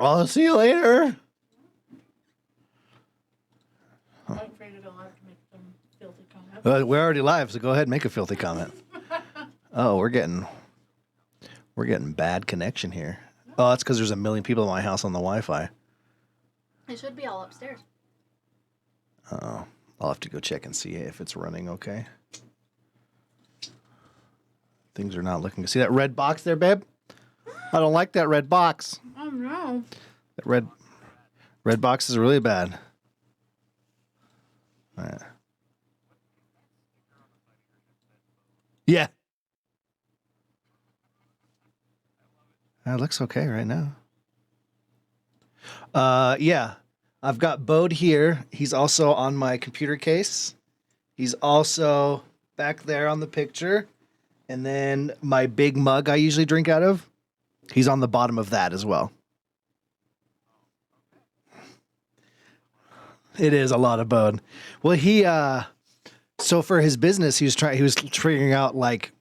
I'll see you later. I'm afraid I don't have to make some filthy comment. We're already live, so go ahead and make a filthy comment. Oh, we're getting bad connection here. Oh, that's because there's a million people in my house on the Wi-Fi. It should be all upstairs. Oh, I'll have to go check and see if it's running okay. Things are not looking. See that red box there, babe? I don't like that red box. Oh no. That red box is really bad. All right. Yeah. It looks okay right now. Yeah. I've got Bode here. He's also on my computer case. He's also back there on the picture. And then my big mug I usually drink out of, he's on the bottom of that as well. It is a lot of Bode. Well, so for his business, he was figuring out like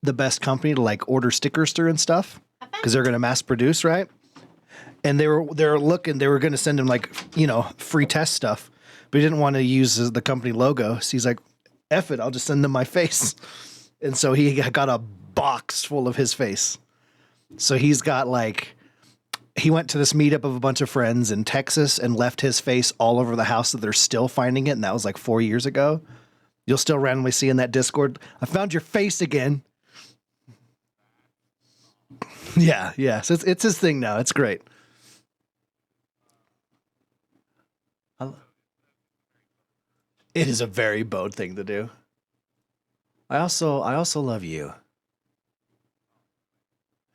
the best company to like order stickers through and stuff because they're going to mass produce, right? And they were going to send him like, free test stuff, but he didn't want to use the company logo. So he's like, F it, I'll just send them my face. And so he got a box full of his face. So he's got he went to this meetup of a bunch of friends in Texas and left his face all over the house, so they're still finding it. And that was like 4 years ago. You'll still randomly see in that Discord, I found your face again. Yeah. So it's his thing now. It's great. It is a very Bode thing to do. I also love you.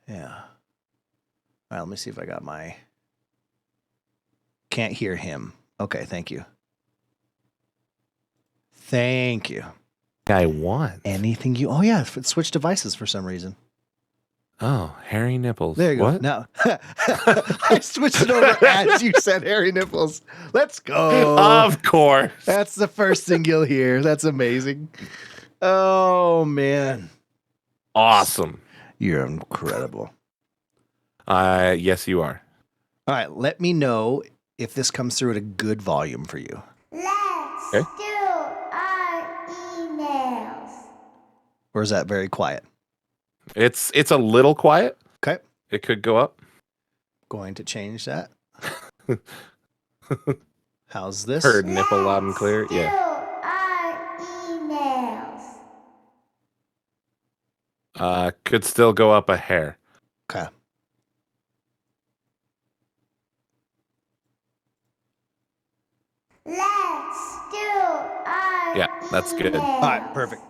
Yeah. All right, let me see if I got my... Can't hear him. Okay, thank you. Thank you. I want anything you... Oh, yeah, switch devices for some reason. Oh, hairy nipples. There you go. What? Now, I switched it over as you said hairy nipples. Let's go. Of course. That's the first thing you'll hear. That's amazing. Oh, man. Awesome. You're incredible. Yes, you are. All right, let me know if this comes through at a good volume for you. Let's do our emails. Or is that very quiet? It's a little quiet. Okay. It could go up. Going to change that. How's this? Heard nipple loud and clear. Do Yeah. our emails. Could still go up a hair. Okay. Let's do our Yeah, that's good. emails. All right, perfect.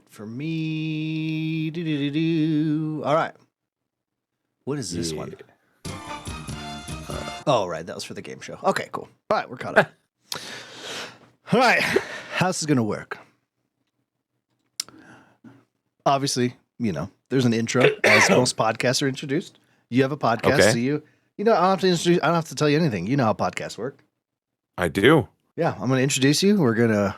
For me, all right. What is this one? Oh, right, that was for the game show. Okay, cool. All right, we're caught up. All right, how's this gonna work? Obviously, there's an intro as most podcasts are introduced. You have a podcast, Okay. so I don't have to tell you anything. You know how podcasts work. I do. Yeah, I'm gonna introduce you. We're gonna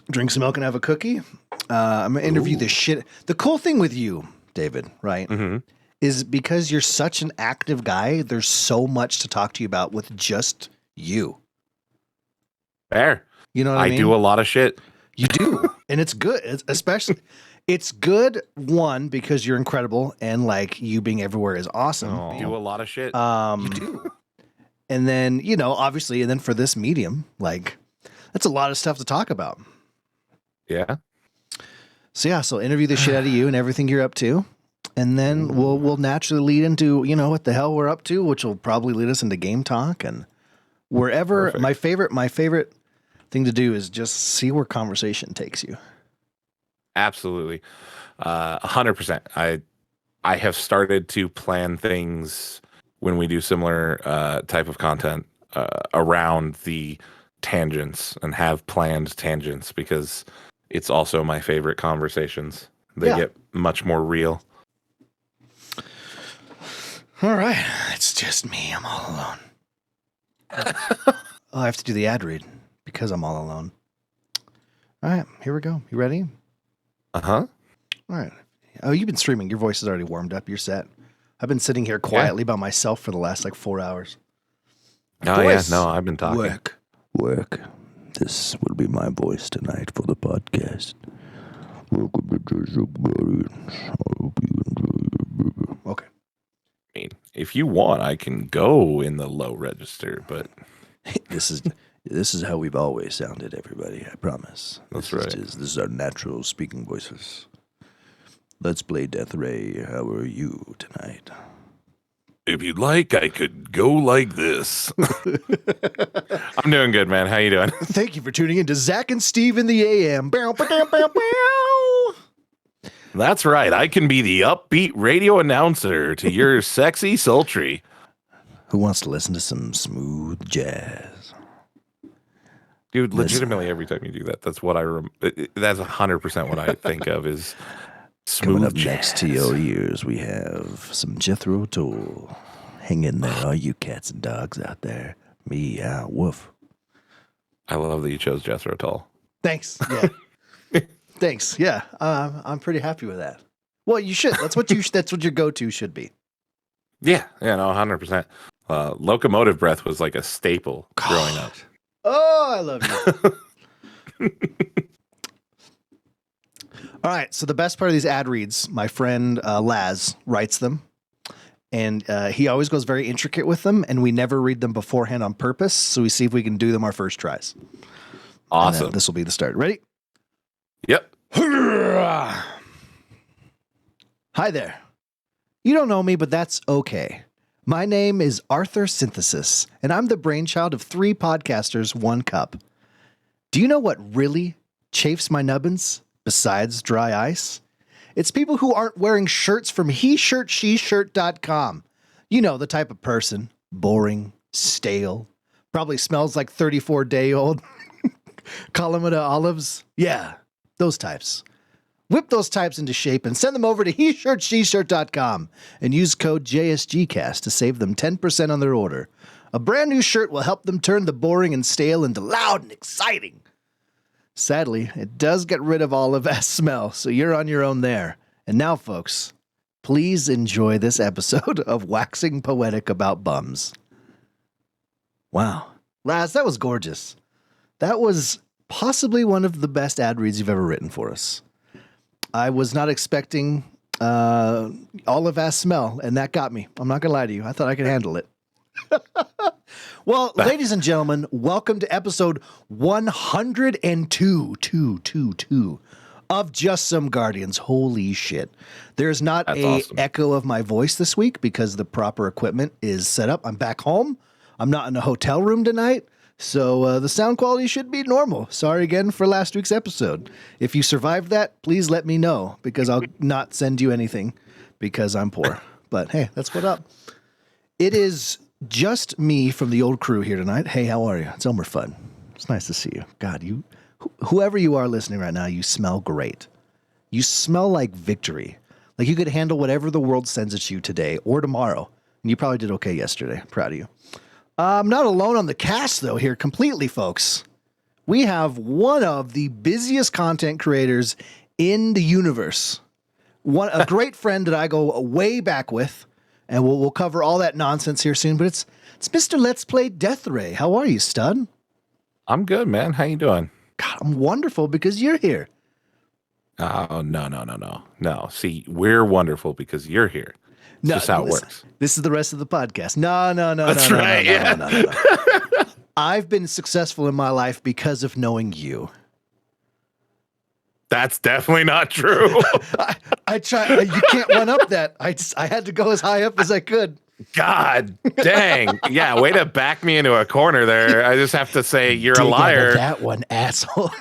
drink some milk and have a cookie. I'm gonna interview the shit. The cool thing with you, David, right, is because you're such an active guy. There's so much to talk to you about with just you. Fair. You know what I mean? I do a lot of shit. You do, and it's good. It's good. One, because you're incredible, and you being everywhere is awesome. I do a lot of shit. You do. And then obviously, and then for this medium, that's a lot of stuff to talk about. Yeah. So interview the shit out of you and everything you're up to, and then we'll naturally lead into what the hell we're up to, which will probably lead us into game talk and wherever. Perfect. My favorite thing to do is just see where conversation takes you. Absolutely. 100%. I have started to plan things when we do similar type of content around the tangents and have planned tangents because it's also my favorite conversations. They get much more real. All right. It's just me. I'm all alone. I have to do the ad read because I'm all alone. All right. Here we go. You ready? Uh-huh. All right. Oh, you've been streaming. Your voice is already warmed up. You're set. I've been sitting here quietly by myself for the last like 4 hours. Oh, Voice. yeah. No, I've been talking. Work. This will be my voice tonight for the podcast. Welcome to JUSTSOMEGUARDIANS. I hope you enjoy it. Okay. I mean, if you want, I can go in the low register, but This is how we've always sounded, everybody. I promise. That's This right. This is our natural speaking voices. Let's play Deathray. How are you tonight? if you'd like, I could go like this. I'm doing good, man. How you doing? Thank you for tuning in to Zach and Steve in the AM. Bow, ba, da, bow, bow. That's right. I can be the upbeat radio announcer to your sexy sultry. Who wants to listen to some smooth jazz? Dude, Listen. legitimately, every time you do that, that's what that's 100% what I think of is smooth Coming up jazz. next to your ears, we have some Jethro Tull. Hang in there, all you cats and dogs out there. Meow, woof. I love that you chose Jethro Tull. Thanks. Yeah. Thanks. Yeah. I'm pretty happy with that. Well, you should. That's what your go-to should be. Yeah, no, 100%. Locomotive breath was like a staple growing up. Oh, I love you. All right. So the best part of these ad reads, my friend Laz writes them, and he always goes very intricate with them, and we never read them beforehand on purpose. So we see if we can do them our first tries. Awesome. This will be the start. Ready? Yep. Hi there. You don't know me, but that's okay. My name is Arthur Synthesis, and I'm the brainchild of 3 podcasters, 1 cup. Do you know what really chafes my nubbins besides dry ice? It's people who aren't wearing shirts from HeShirtSheShirt.com. You know, the type of person. Boring, stale, probably smells like 34-day-old. Kalamata olives. Yeah, those types. Whip those types into shape and send them over to HeShirtSheShirt.com and use code JSGcast to save them 10% on their order. A brand new shirt will help them turn the boring and stale into loud and exciting. Sadly, it does get rid of all of that smell, so you're on your own there. And now, folks, please enjoy this episode of Waxing Poetic About Bums. Wow. Laz, that was gorgeous. That was possibly one of the best ad reads you've ever written for us. I was not expecting all of that smell, and that got me. I'm not going to lie to you. I thought I could handle it. Well, ladies and gentlemen, welcome to episode 102 of Just Some Guardians. Holy shit. There's not That's a awesome. echo of my voice this week because the proper equipment is set up. I'm back home. I'm not in a hotel room tonight. So the sound quality should be normal. Sorry again for last week's episode. If you survived that, please let me know because I'll not send you anything because I'm poor. But hey, that's what up. It is just me from the old crew here tonight. Hey, how are you? It's Elmmerfudd. It's nice to see you. God, whoever you are listening right now, you smell great. You smell like victory. Like you could handle whatever the world sends at you today or tomorrow. And you probably did okay yesterday. Proud of you. I'm not alone on the cast, though, here completely, folks. We have one of the busiest content creators in the universe. A great friend that I go way back with, and we'll cover all that nonsense here soon, but it's Mr. Let's Play Deathray. How are you, stud? I'm good, man. How you doing? God, I'm wonderful because you're here. Oh, no. See, we're wonderful because you're here. No, That's just how it listen, works. This is the rest of the podcast. No. That's no, right, no, yeah. no. I've been successful in my life because of knowing you. That's definitely not true. I try. You can't one up that. I had to go as high up as I could. God dang. Yeah, way to back me into a corner there. I just have to say you're a Dig out of liar. that one, asshole.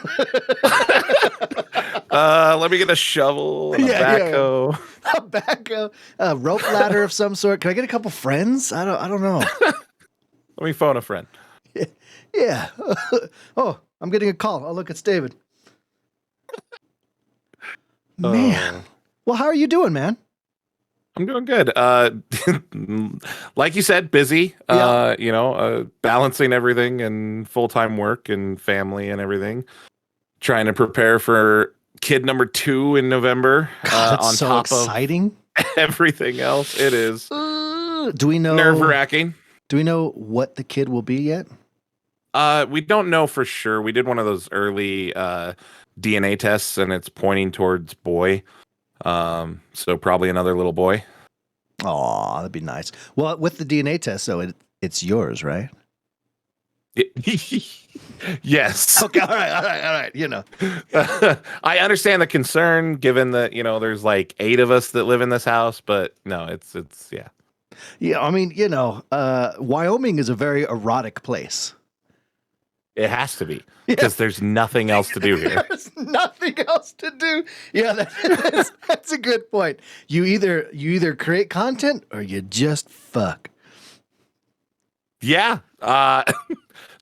Let me get a shovel and a backhoe. A backhoe, a rope ladder of some sort. Can I get a couple friends? I don't know. Let me phone a friend. Yeah. Oh, I'm getting a call. Oh, look, it's David. Man. Well, how are you doing, man? I'm doing good. Like you said, busy. Yeah. Balancing everything and full-time work and family and everything. Trying to prepare for kid number 2 in November. God, that's on so top exciting. of everything else, it is Do we know? nerve-wracking. Do we know what the kid will be yet? We don't know for sure. We did one of those early DNA tests, and it's pointing towards boy. So probably another little boy. Oh, that'd be nice. Well, with the DNA test, though, it's yours, right? Yes. Okay. All right. You know. I understand the concern, given that there's like 8 of us that live in this house, but no, it's yeah. Yeah. I mean, Wyoming is a very erotic place. It has to be because there's nothing else to do here. There's nothing else to do. Yeah, that's a good point. You either create content or you just fuck. Yeah.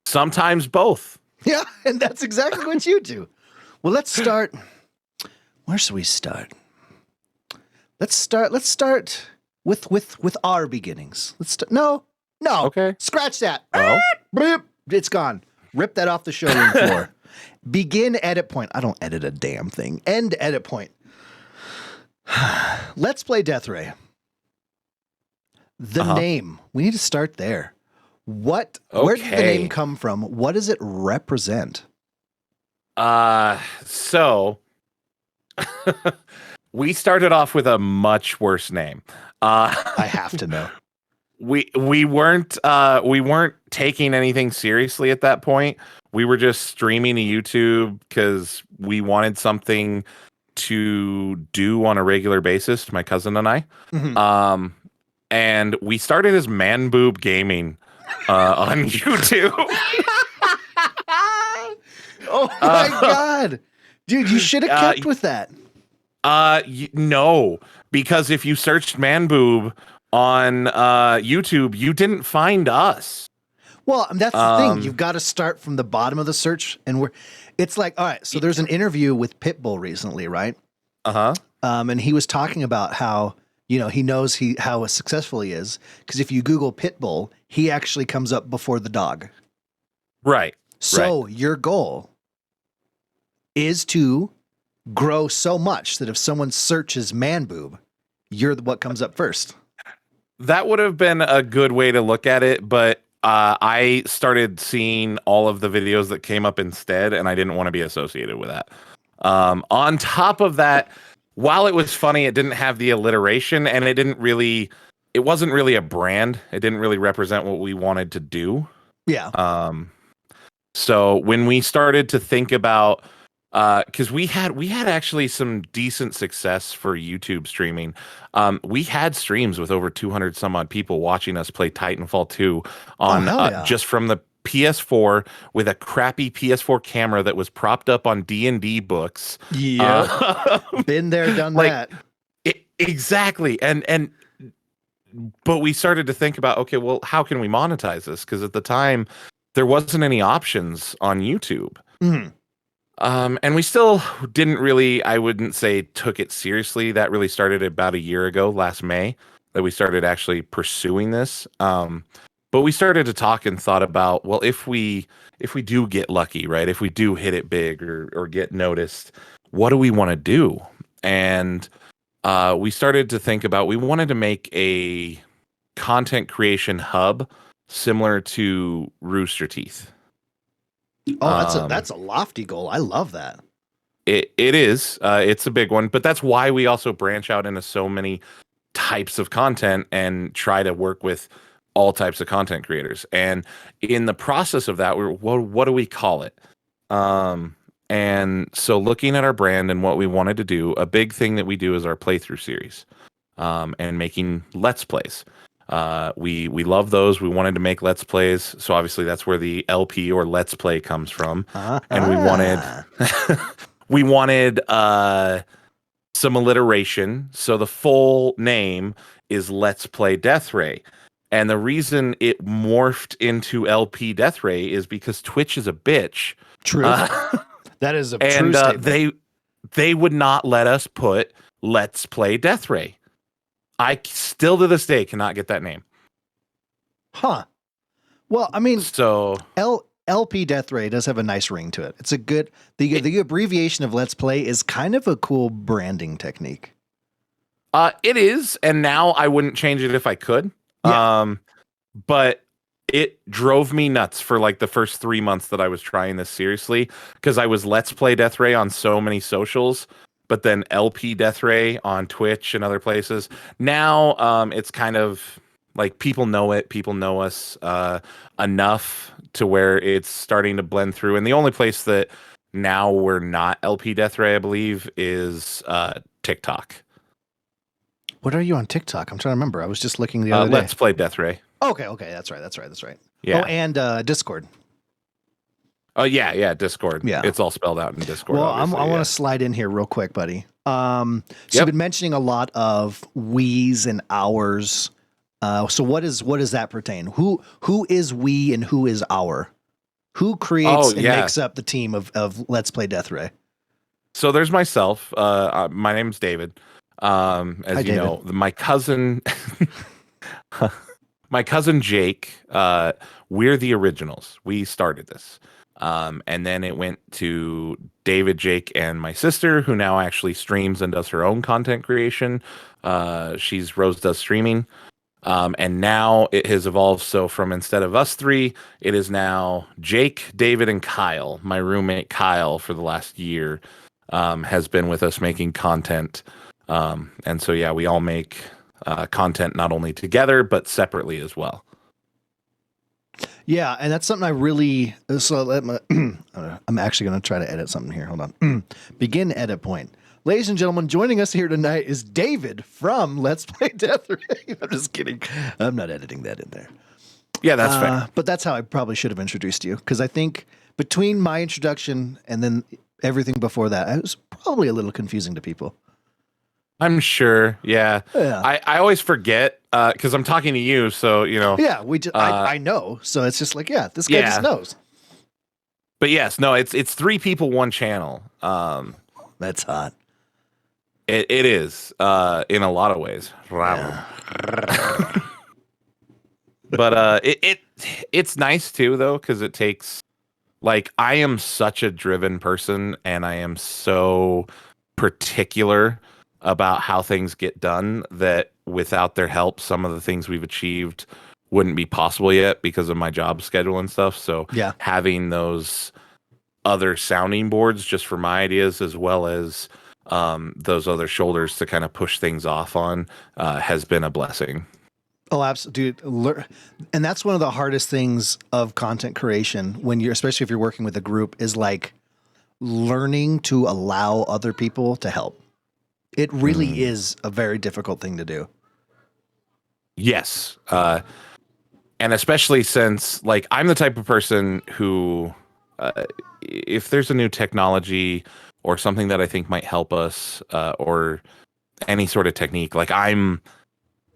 Sometimes both. Yeah, and that's exactly what you do. Well, let's start. Where should we start? Let's start with our beginnings. No. Okay. Scratch that. Well. Bleep. It's gone. Rip that off the showroom floor. Begin edit point. I don't edit a damn thing. End edit point. Let's play Deathray. The name. We need to start there. Where did the name come from? What does it represent? So we started off with a much worse name. I have to know. We weren't taking anything seriously at that point. We were just streaming to YouTube because we wanted something to do on a regular basis, my cousin and I. Mm-hmm. And we started as Man Boob Gaming on YouTube. Oh my god. Dude, you should have kept with that. No, because if you searched Man Boob on YouTube, you didn't find us. Well, that's the thing. You've got to start from the bottom of the search, and it's like, all right. So there's an interview with Pitbull recently, right? And he was talking about how he knows how successful he is because if you Google Pitbull, he actually comes up before the dog. Right. So your goal is to grow so much that if someone searches Man Boob, you're what comes up first. That would have been a good way to look at it, but I started seeing all of the videos that came up instead, and I didn't want to be associated with that. On top of that, while it was funny, it didn't have the alliteration, and it wasn't really a brand. It didn't really represent what we wanted to do. Yeah. So when we started to think about, because we had actually some decent success for YouTube streaming. We had streams with over 200 some odd people watching us play Titanfall 2 on just from the PS4 with a crappy PS4 camera that was propped up on D&D books. Yeah. Been there, done that. Exactly. But we started to think about, okay, well, how can we monetize this? Because at the time, there wasn't any options on YouTube. Mm-hmm. And we still didn't really, I wouldn't say took it seriously. That really started about a year ago, last May, that we started actually pursuing this. But we started to talk and thought about, well, if we do get lucky, right? If we do hit it big or get noticed, what do we want to do? And we started to think about, we wanted to make a content creation hub similar to Rooster Teeth. Oh, that's a lofty goal. I love that. It is. It's a big one, but that's why we also branch out into so many types of content and try to work with all types of content creators. And in the process of that, what do we call it? And so looking at our brand and what we wanted to do, a big thing that we do is our playthrough series, and making Let's Plays. We love those. We wanted to make Let's Plays. So obviously that's where the LP or Let's Play comes from. And we wanted some alliteration. So the full name is Let's Play Deathray. And the reason it morphed into LPdeathray is because Twitch is a bitch. True. That is a true statement. They would not let us put Let's Play Deathray. I still to this day cannot get that name. Huh. Well, I mean, so LPdeathray does have a nice ring to it. It's a good the abbreviation of Let's Play is kind of a cool branding technique. It is, and now I wouldn't change it if I could. Yeah. But it drove me nuts for like the first 3 months that I was trying this seriously, because I was Let's Play Deathray on so many socials, but then LPdeathray on Twitch and other places. Now it's kind of like people know it, people know us enough to where it's starting to blend through. And the only place that now we're not LPdeathray, I believe, is TikTok. What are you on TikTok? I'm trying to remember. I was just looking the other day. Let's Play Deathray. Okay, that's right. Yeah. Oh, and Discord. Oh yeah, Discord. Yeah. It's all spelled out in Discord. Well, I obviously, want to slide in here real quick, buddy. So you've been mentioning a lot of we's and ours. So what does that pertain? Who is we and who is our? Who creates and makes up the team of Let's Play Deathray? So there's myself. My name's David. As Hi, you know, my cousin, Jake. We're the originals. We started this, and then it went to David, Jake, and my sister, who now actually streams and does her own content creation. Rose does streaming. And now it has evolved. So from instead of us three, it is now Jake, David, and Kyle. My roommate Kyle for the last year has been with us making content. And so, yeah, we all make content not only together, but separately as well. Yeah, and that's something I really... So I'm actually going to try to edit something here. Hold on. Begin edit point. Ladies and gentlemen, joining us here tonight is David from Let's Play Deathray. I'm just kidding. I'm not editing that in there. Yeah, that's fair. But that's how I probably should have introduced you, because I think between my introduction and then everything before that, it was probably a little confusing to people. I'm sure. Yeah. Yeah. I always forget because I'm talking to you. So, you know. Yeah, I know. So it's just like, yeah, this guy just knows. But yes, no, it's 3 people, 1 channel. That's hot. It is in a lot of ways. Yeah. But it's nice too, though, because it takes, like, I am such a driven person and I am so particular about how things get done that without their help, some of the things we've achieved wouldn't be possible yet because of my job schedule and stuff. So yeah, having those other sounding boards just for my ideas, as well as those other shoulders to kind of push things off on, has been a blessing. Oh, absolutely, dude. And that's one of the hardest things of content creation when especially if you're working with a group, is like learning to allow other people to help. It really is a very difficult thing to do. Yes. And especially since, like, I'm the type of person who, if there's a new technology or something that I think might help us, or any sort of technique, like, I'm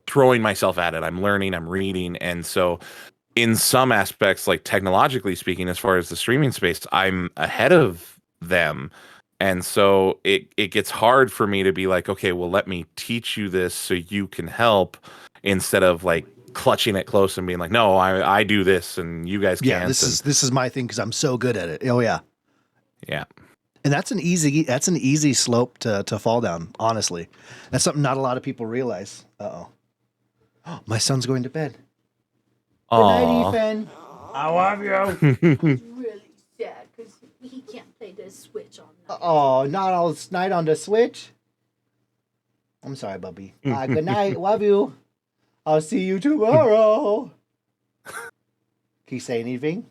throwing myself at it. I'm learning, I'm reading. And so in some aspects, like technologically speaking, as far as the streaming space, I'm ahead of them. And so it gets hard for me to be like, okay, well, let me teach you this so you can help, instead of like clutching it close and being like, no, I do this and you guys can't. Yeah, this is my thing because I'm so good at it. Oh yeah. Yeah. And that's an easy slope to fall down, honestly. That's something not a lot of people realize. Uh-oh. My son's going to bed. Good night, Ethan. I love you. Really sad because he can't play the Switch on night. Oh, not all night on the Switch. I'm sorry, Bubby. Good night. Love you. I'll see you tomorrow. Can you say anything?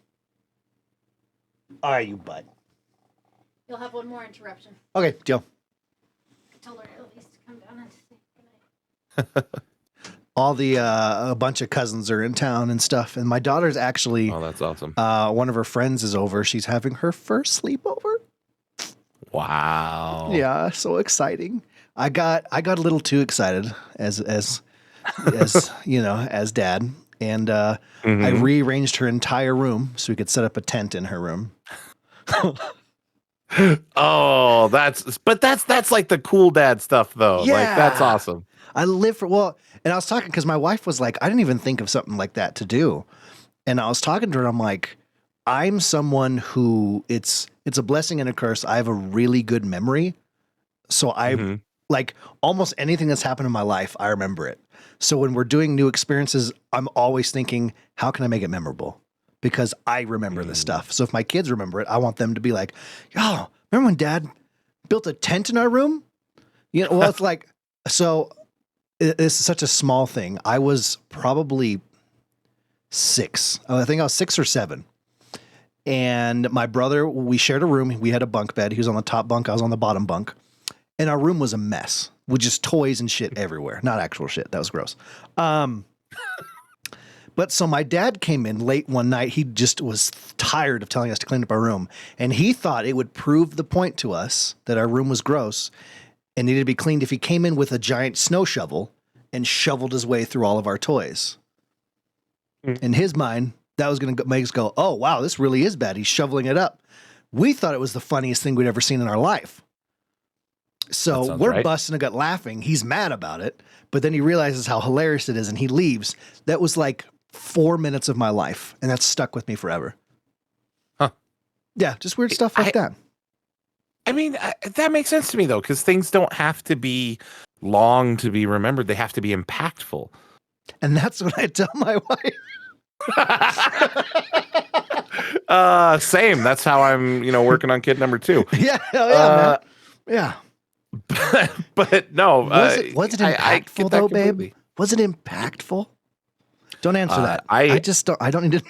All right, you butt. You'll have one more interruption. Okay, Joe. Tell her at least to come down and say goodnight. All the a bunch of cousins are in town and stuff, and my daughter's actually. Oh, that's awesome. One of her friends is over. She's having her first sleepover. Wow. Yeah, so exciting. I got a little too excited as you know, as dad, and I rearranged her entire room so we could set up a tent in her room. Oh, that's like the cool dad stuff though. Yeah. Like, that's awesome. I live for, well, and I was talking because my wife was like, I didn't even think of something like that to do. And I was talking to her, and I'm like, I'm someone who it's a blessing and a curse. I have a really good memory. So I like almost anything that's happened in my life, I remember it. So when we're doing new experiences, I'm always thinking, how can I make it memorable? Because I remember this stuff. So if my kids remember it, I want them to be like, yo, remember when Dad built a tent in our room? You know, well, it's like, so it's such a small thing. I was probably 6. I think I was 6 or 7. And my brother, we shared a room. We had a bunk bed. He was on the top bunk. I was on the bottom bunk. And our room was a mess with just toys and shit everywhere. Not actual shit. That was gross. But so my dad came in late one night. He just was tired of telling us to clean up our room. And he thought it would prove the point to us that our room was gross and needed to be cleaned if he came in with a giant snow shovel and shoveled his way through all of our toys. In his mind, that was going to make us go, oh, wow, this really is bad. He's shoveling it up. We thought it was the funniest thing we'd ever seen in our life. So we're busting a gut laughing. He's mad about it, but then he realizes how hilarious it is and he leaves. That was like 4 minutes of my life, and that's stuck with me forever. Huh. Yeah, just weird stuff like that. I mean, that makes sense to me, though, because things don't have to be long to be remembered. They have to be impactful. And that's what I tell my wife. Same. That's how I'm, working on kid number 2. Yeah, hell yeah, man. Yeah. But no. Was it impactful though, completely. babe? Was it impactful? Don't answer that. I don't need to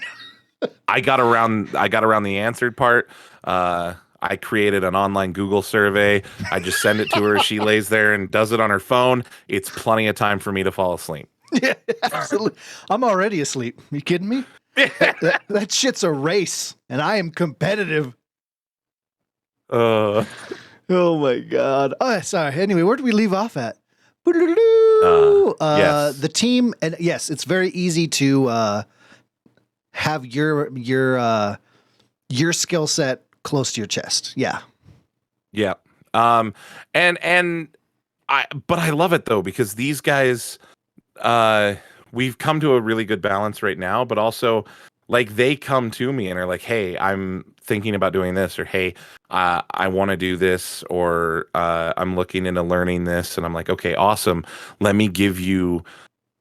know. I got around the answered part. I created an online Google survey. I just send it to her. She lays there and does it on her phone. It's plenty of time for me to fall asleep. Yeah, absolutely. I'm already asleep. You kidding me? That shit's a race, and I am competitive. Oh my God. Oh, sorry. Anyway, where did we leave off at? Yes. The team, and yes, it's very easy to have your skill set close to your chest. Yeah. Yeah. But I love it though, because these guys, we've come to a really good balance right now, but also like they come to me and are like, hey, I'm thinking about doing this, or hey, I want to do this, or I'm looking into learning this. And I'm like, okay, awesome. Let me give you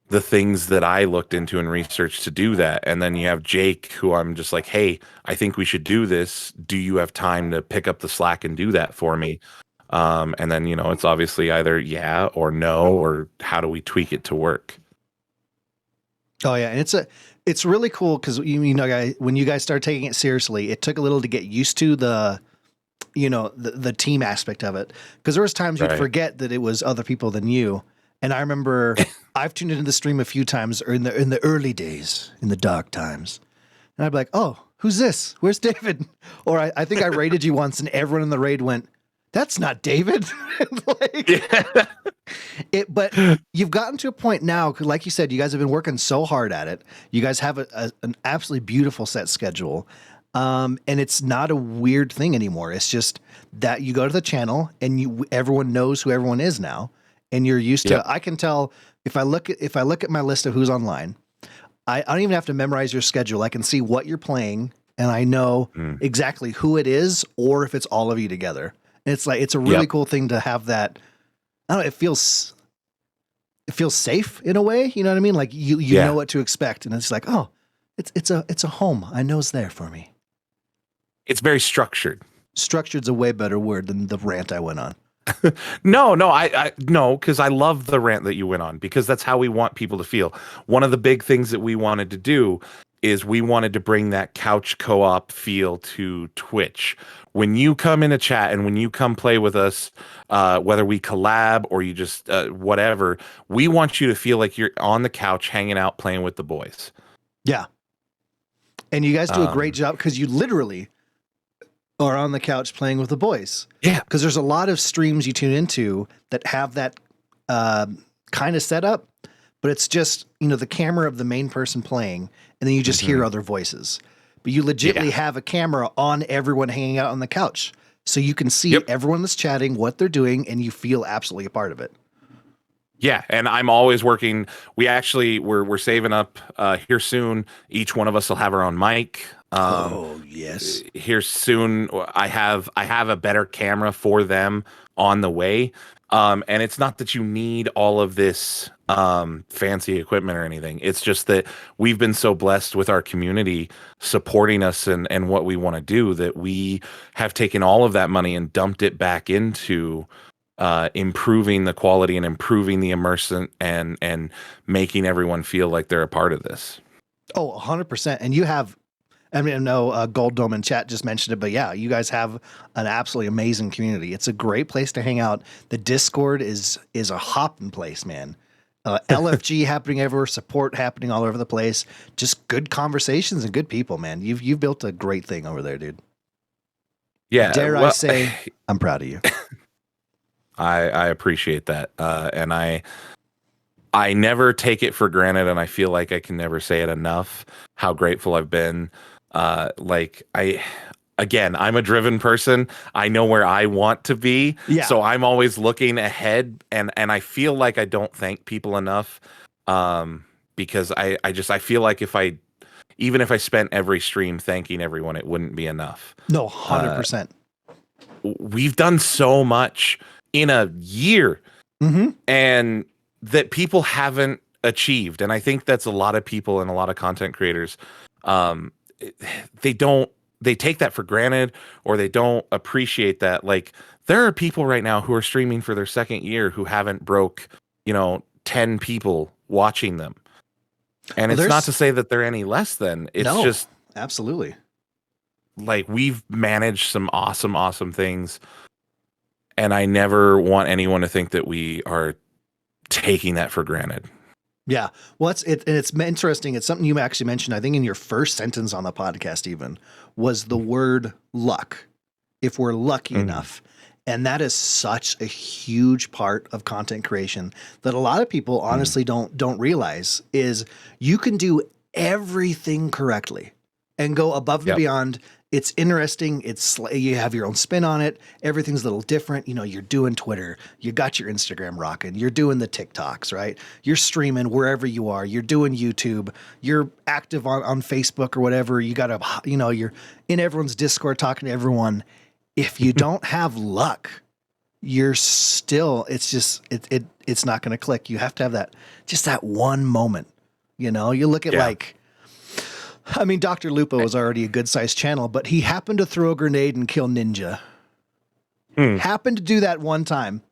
the things that I looked into and researched to do that. And then you have Jake, who I'm just like, hey, I think we should do this. Do you have time to pick up the slack and do that for me? And then, it's obviously either yeah or no, or how do we tweak it to work? Oh yeah. And it's really cool because guys, when you guys start taking it seriously, it took a little to get used to the team aspect of it. Because there was times you'd forget that it was other people than you. And I remember I've tuned into the stream a few times in the early days, in the dark times. And I'd be like, oh, who's this? Where's David? Or I think I raided you once and everyone in the raid went, that's not David. But you've gotten to a point now, like you said, you guys have been working so hard at it. You guys have an absolutely beautiful set schedule. And it's not a weird thing anymore. It's just that you go to the channel and everyone knows who everyone is now. And you're used to, I can tell if I look at my list of who's online, I don't even have to memorize your schedule. I can see what you're playing and I know exactly who it is, or if it's all of you together. And it's a really cool thing to have that. I don't know. It feels safe in a way. You know what I mean? Like you know what to expect. And it's like, oh, it's a home. I know it's there for me. It's very structured. Structured's a way better word than the rant I went on. No, because I love the rant that you went on, because that's how we want people to feel. One of the big things that we wanted to do is we wanted to bring that couch co-op feel to Twitch. When you come in a chat and when you come play with us, whether we collab or you just whatever, we want you to feel like you're on the couch hanging out playing with the boys. Yeah. And you guys do a great job because you literally are on the couch playing with the boys. Yeah. Because there's a lot of streams you tune into that have that kind of setup, but it's just, the camera of the main person playing, and then you just hear other voices. But you legitimately have a camera on everyone hanging out on the couch. So you can see everyone that's chatting, what they're doing, and you feel absolutely a part of it. Yeah, and I'm always working. We're saving up here soon. Each one of us will have our own mic. Oh yes. Here soon. I have a better camera for them on the way. And it's not that you need all of this fancy equipment or anything. It's just that we've been so blessed with our community supporting us and what we want to do that we have taken all of that money and dumped it back into improving the quality and improving the immersion and making everyone feel like they're a part of this. Oh, 100%. And you have, I mean, I know Gold Dome in chat just mentioned it, but yeah, you guys have an absolutely amazing community. It's a great place to hang out. The Discord is a hopping place, man. LFG happening everywhere, support happening all over the place. Just good conversations and good people, man. You've built a great thing over there, dude. Yeah. Dare I say, I'm proud of you. I appreciate that. And I never take it for granted, and I feel like I can never say it enough how grateful I've been. Again, I'm a driven person. I know where I want to be. Yeah. So I'm always looking ahead, and I feel like I don't thank people enough. Because I feel like even if I spent every stream thanking everyone, it wouldn't be enough. No, 100%. We've done so much in a year, and that people haven't achieved. And I think that's a lot of people and a lot of content creators. They take that for granted, or they don't appreciate that. Like, there are people right now who are streaming for their second year who haven't broke, 10 people watching them. And it's not to say that they're any less than. It's just absolutely. Like, we've managed some awesome things. And I never want anyone to think that we are taking that for granted. Yeah. Well, it's interesting. It's something you actually mentioned, I think in your first sentence on the podcast even, was the word luck. If we're lucky enough. And that is such a huge part of content creation that a lot of people honestly don't realize is you can do everything correctly and go above and beyond. It's interesting. You have your own spin on it. Everything's a little different. You're doing Twitter. You got your Instagram rocking. You're doing the TikToks, right? You're streaming wherever you are. You're doing YouTube. You're active on Facebook or whatever. You got to, you're in everyone's Discord talking to everyone. If you don't have luck, you're still, it's not going to click. You have to have that one moment. You look at Dr. Lupo was already a good sized channel, but he happened to throw a grenade and kill Ninja. Happened to do that one time.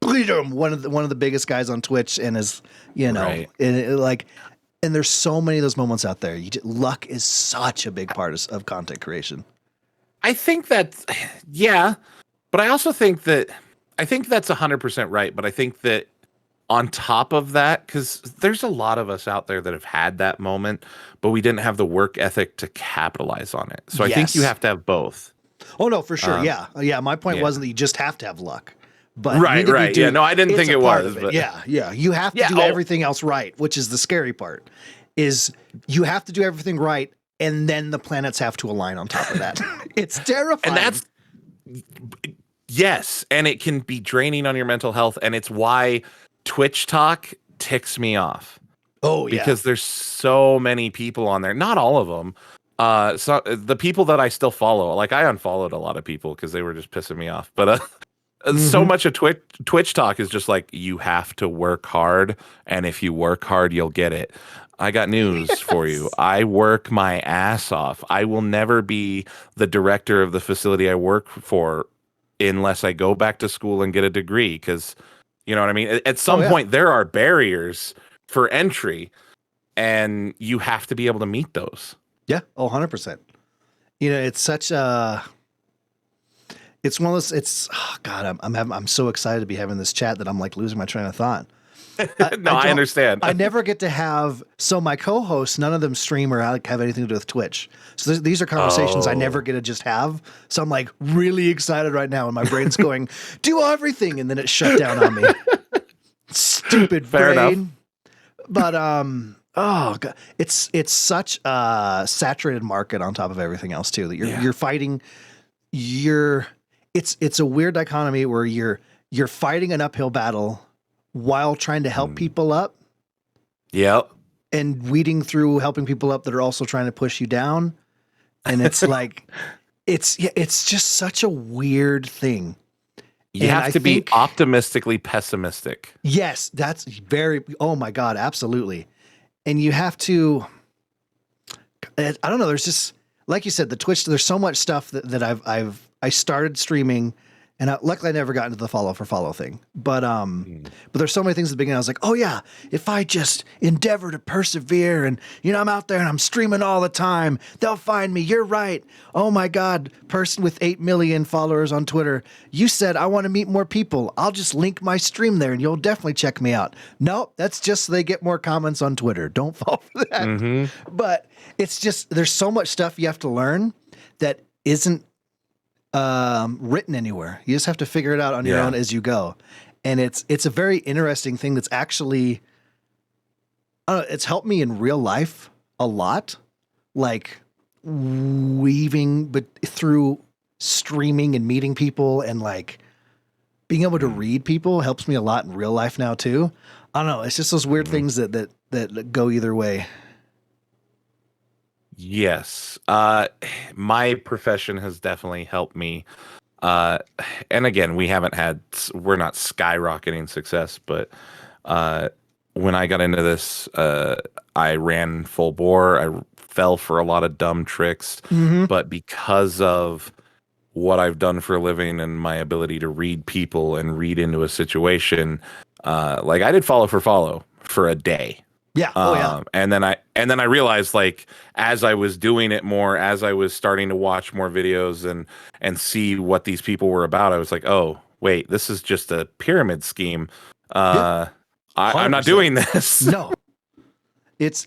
One of the biggest guys on Twitch, and is right. And there's so many of those moments out there. Luck is such a big part of content creation. I think that's but I also think that's 100% right. But I think that on top of that, because there's a lot of us out there that have had that moment, but we didn't have the work ethic to capitalize on it. So I think you have to have both. Oh no, for sure. Yeah. My point wasn't that you just have to have luck, but right. No, I didn't think it was. But yeah. You have to do everything else right, which is the scary part. Is you have to do everything right, and then the planets have to align on top of that. It's terrifying. And yes, and it can be draining on your mental health, and it's why Twitch talk ticks me off. Oh, yeah. Because there's so many people on there. Not all of them. So the people that I still follow, like I unfollowed a lot of people because they were just pissing me off. But so much of Twitch talk is just like, you have to work hard, and if you work hard, you'll get it. I got news for you. I work my ass off. I will never be the director of the facility I work for unless I go back to school and get a degree, because you know what I mean? At some point, there are barriers for entry, and you have to be able to meet those. Yeah. 100%. It's such a, it's one of those, God, I'm so excited to be having this chat that I'm like losing my train of thought. I understand. I never get to have, so my co-hosts, none of them stream or have anything to do with Twitch. So these are conversations I never get to just have. So I'm like really excited right now, and my brain's going, do everything. And then it shut down on me. Stupid Fair brain. enough. But, oh God, it's such a saturated market on top of everything else too, that you're fighting, it's a weird dichotomy where you're fighting an uphill battle while trying to help people up. Yep. And weeding through helping people up that are also trying to push you down. And it's like, it's just such a weird thing. You And have I to be think- optimistically pessimistic. Yes, that's very, oh my God, absolutely. And you have to, I don't know, there's just, like you said, the Twitch, there's so much stuff that I started streaming, and luckily I never got into the follow for follow thing. But there's so many things at the beginning. I was like, oh yeah, if I just endeavor to persevere and, I'm out there and I'm streaming all the time, they'll find me. You're right. Oh my God, person with 8 million followers on Twitter. You said I want to meet more people. I'll just link my stream there and you'll definitely check me out. No, that's just so they get more comments on Twitter. Don't fall for that. But it's just, there's so much stuff you have to learn that isn't written anywhere. You just have to figure it out on your own as you go. And it's a very interesting thing that's actually, I don't know, it's helped me in real life a lot. Like weaving through streaming and meeting people, and like being able to read people helps me a lot in real life now too. I don't know. It's just those weird things that go either way. Yes. My profession has definitely helped me. And again, we're not skyrocketing success, but when I got into this, I ran full bore. I fell for a lot of dumb tricks, but because of what I've done for a living and my ability to read people and read into a situation, like I did follow for a day. Yeah. Oh yeah. And then I realized, like, as I was doing it more, as I was starting to watch more videos and see what these people were about, I was like, oh wait, this is just a pyramid scheme. I'm not doing this. No. It's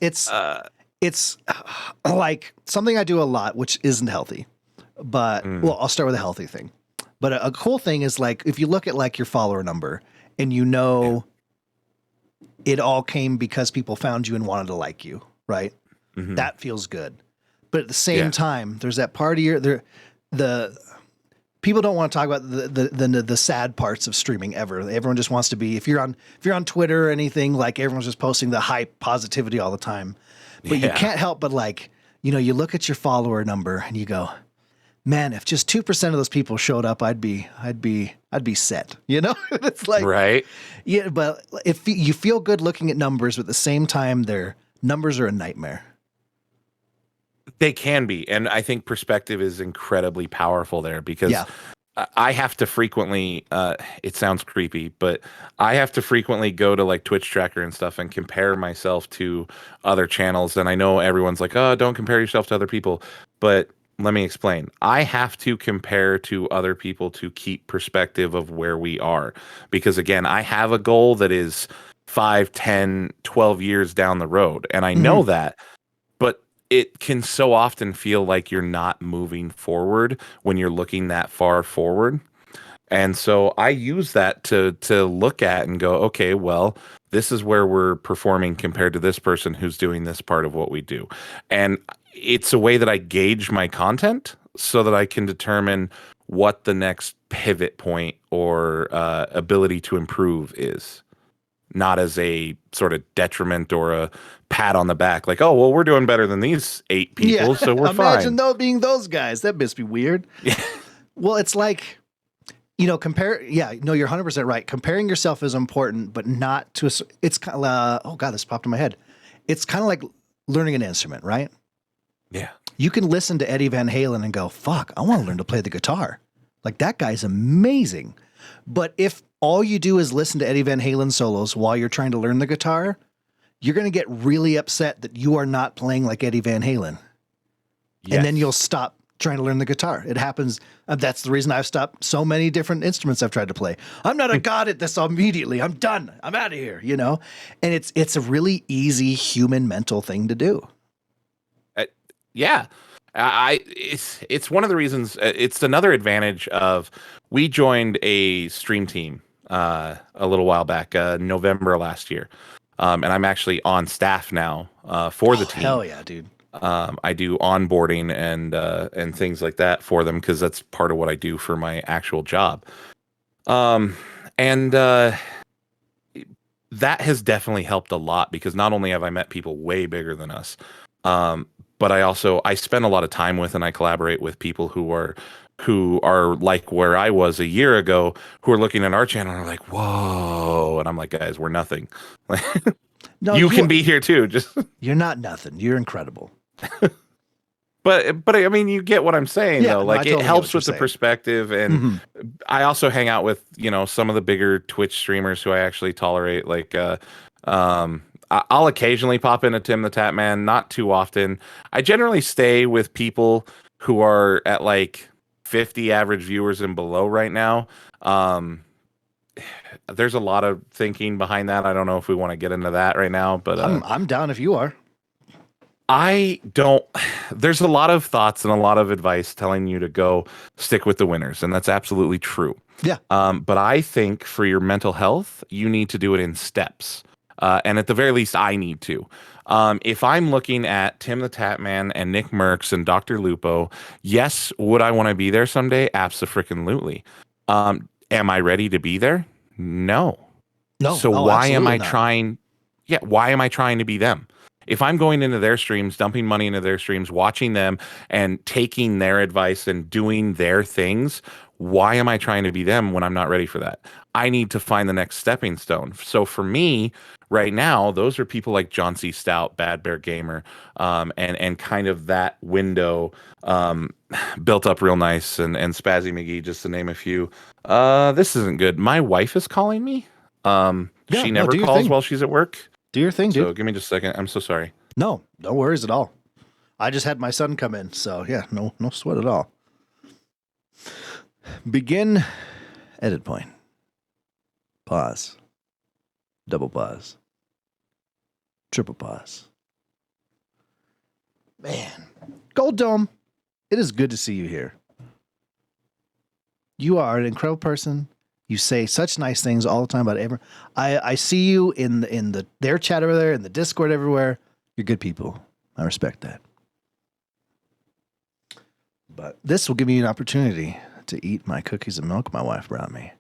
like something I do a lot, which isn't healthy. But well, I'll start with a healthy thing. But a cool thing is, like, if you look at like your follower number and it all came because people found you and wanted to like you, right? That feels good. But at the same time, there's that part of the people don't want to talk about the sad parts of streaming ever. Everyone just wants to be, if you're on Twitter or anything, like everyone's just posting the hype positivity all the time. But you can't help but, like, you look at your follower number and you go, man, if just 2% of those people showed up, I'd be set. It's like, right. Yeah. But if you feel good looking at numbers, but at the same time, their numbers are a nightmare. They can be. And I think perspective is incredibly powerful there, because I have to frequently, it sounds creepy, but I have to frequently go to like Twitch Tracker and stuff and compare myself to other channels. And I know everyone's like, oh, don't compare yourself to other people. But let me explain. I have to compare to other people to keep perspective of where we are. Because again, I have a goal that is 5, 10, 12 years down the road. And I know that, but it can so often feel like you're not moving forward when you're looking that far forward. And so I use that to look at and go, okay, well, this is where we're performing compared to this person who's doing this part of what we do. And it's a way that I gauge my content so that I can determine what the next pivot point or ability to improve is. Not as a sort of detriment or a pat on the back, like, oh, well, we're doing better than these 8 people, so we're fine. Imagine though being those guys. That must be weird. Yeah. Well, it's like, you're 100% right. Comparing yourself is important, but not to it's kind of, oh God, this popped in my head. It's kind of like learning an instrument, right? Yeah. You can listen to Eddie Van Halen and go, fuck, I want to learn to play the guitar. Like, that guy's amazing. But if all you do is listen to Eddie Van Halen solos while you're trying to learn the guitar, you're going to get really upset that you are not playing like Eddie Van Halen. Yes. And then you'll stop trying to learn the guitar. It happens. That's the reason I've stopped so many different instruments I've tried to play. I'm not a god at this immediately. I'm done. I'm out of here, And it's a really easy human mental thing to do. Yeah. It's one of the reasons. It's another advantage of, we joined a stream team a little while back, November last year, and I'm actually on staff now for the team. Hell yeah, dude! I do onboarding and things like that for them, because that's part of what I do for my actual job. And that has definitely helped a lot, because not only have I met people way bigger than us, but I spend a lot of time with and I collaborate with people who are like where I was a year ago, who are looking at our channel and are like, whoa. And I'm like, guys, we're nothing. No, you can be here too. Just you're not nothing. You're incredible. but I mean, you get what I'm saying though. No, Like I totally it get helps what you're with the saying. perspective. And Mhm. I also hang out with, some of the bigger Twitch streamers who I actually tolerate. Like, I'll occasionally pop into Tim the Tap Man, not too often. I generally stay with people who are at like 50 average viewers and below right now. There's a lot of thinking behind that. I don't know if we want to get into that right now, but I'm down if you are. I don't. There's a lot of thoughts and a lot of advice telling you to go stick with the winners, and that's absolutely true. Yeah. But I think for your mental health, you need to do it in steps. And at the very least, I need to. If I'm looking at Tim the Tap Man and Nick Merckx and Dr. Lupo, yes, would I want to be there someday? Absolutely. Am I ready to be there? No. No. So oh, why am absolutely I not. trying? Yeah, why am I trying to be them? If I'm going into their streams, dumping money into their streams, watching them and taking their advice and doing their things, why am I trying to be them when I'm not ready for that? I need to find the next stepping stone. So for me, right now, those are people like John C. Stout, Bad Bear Gamer, and kind of that window built up real nice, and Spazzy McGee, just to name a few. This isn't good. My wife is calling me. She never do your calls thing. while she's at work. Do your thing, dude. So give me just a second. I'm so sorry. No worries at all. I just had my son come in, so yeah, no sweat at all. Begin, edit point, pause, double pause, triple pause. Man, Gold Dome, it is good to see you here. You are an incredible person. You say such nice things all the time about everyone. I see you in their chat over there, in the Discord everywhere. You're good people. I respect that. But this will give me an opportunity to eat my cookies and milk my wife brought me.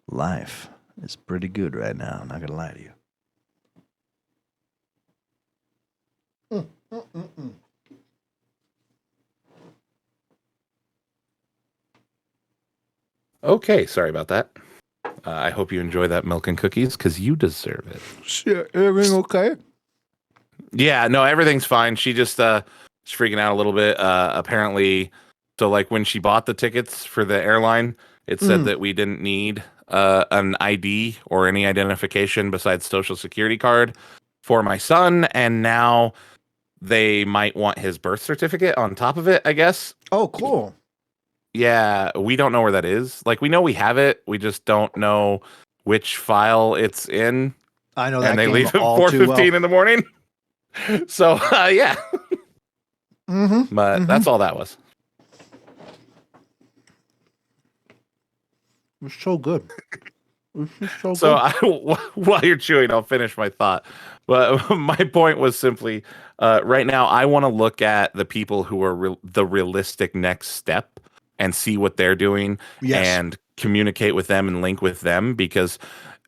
Life is pretty good right now. I'm not going to lie to you. Okay, sorry about that. I hope you enjoy that milk and cookies because you deserve it. Shit, everything okay? Yeah, no, everything's fine. She just is freaking out a little bit. Apparently, so like when she bought the tickets for the airline, it said that we didn't need an ID or any identification besides social security card for my son, and now they might want his birth certificate on top of it, I guess. Oh, cool. Yeah, we don't know where that is. Like, we know we have it. We just don't know which file it's in. I know that And they game leave at all too 4:15 well. in the morning. So, yeah. Mm-hmm. But that's all that was. It's so good. It's just so So good. while you're chewing, I'll finish my thought. But my point was simply, right now, I want to look at the people who are the realistic next step and see what they're doing and communicate with them and link with them, because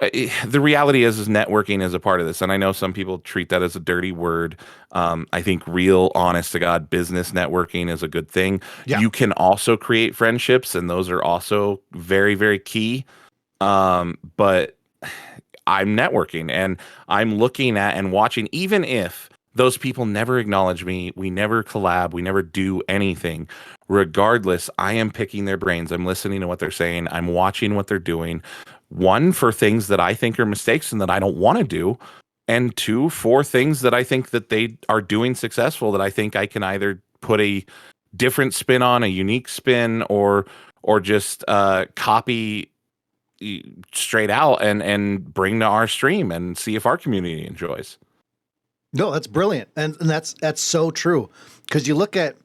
the reality is networking is a part of this. And I know some people treat that as a dirty word. I think real, honest to God, business networking is a good thing. Yeah. You can also create friendships, and those are also very, very key. But I'm networking and I'm looking at and watching, even if those people never acknowledge me, we never collab, we never do anything. Regardless, I am picking their brains. I'm listening to what they're saying. I'm watching what they're doing. One, for things that I think are mistakes and that I don't want to do. And two, for things that I think that they are doing successful, that I think I can either put a different spin on, a unique spin, or just copy straight out and bring to our stream and see if our community enjoys. No, that's brilliant. And that's so true. Because you look at,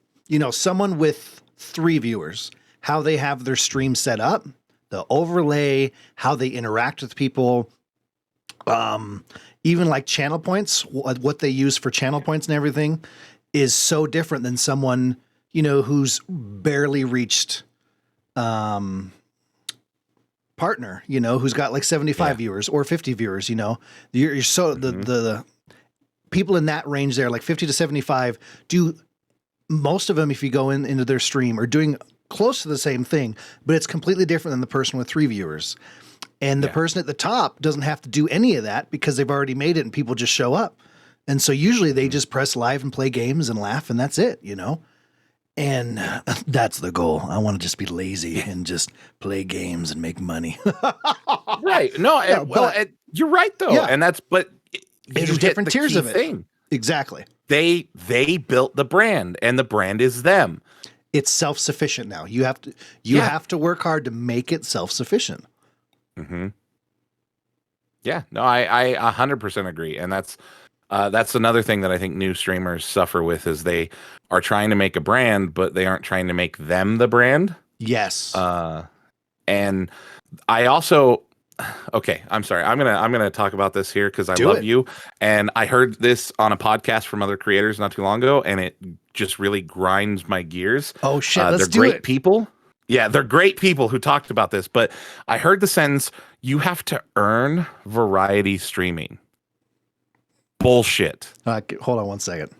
someone with 3 viewers, how they have their stream set up, the overlay, how they interact with people, even like channel points, what they use for channel points and everything is so different than someone, who's barely reached partner, who's got like 75 viewers or 50 viewers, you're so the people in that range there, like 50 to 75, do most of them, if you go into their stream, are doing close to the same thing, but it's completely different than the person with 3 viewers. And the person at the top doesn't have to do any of that because they've already made it and people just show up. And so usually they just press live and play games and laugh, and that's it, you know? And that's the goal. I want to just be lazy and just play games and make money. Right. No, you're right though. Yeah. And there's different tiers of it. Thing. Exactly. They built the brand, and the brand is them. It's self-sufficient now. You have to work hard to make it self-sufficient. Mm-hmm. Yeah, no, I 100% agree. And that's another thing that I think new streamers suffer with is they are trying to make a brand, but they aren't trying to make them the brand. Yes. And I also, okay, I'm sorry. I'm gonna talk about this here because I love you. And I heard this on a podcast from other creators not too long ago, and it just really grinds my gears. Oh shit, let's they're do great it. people. Yeah, they're great people who talked about this, but I heard the sentence, you have to earn variety streaming. Bullshit. Hold on one second.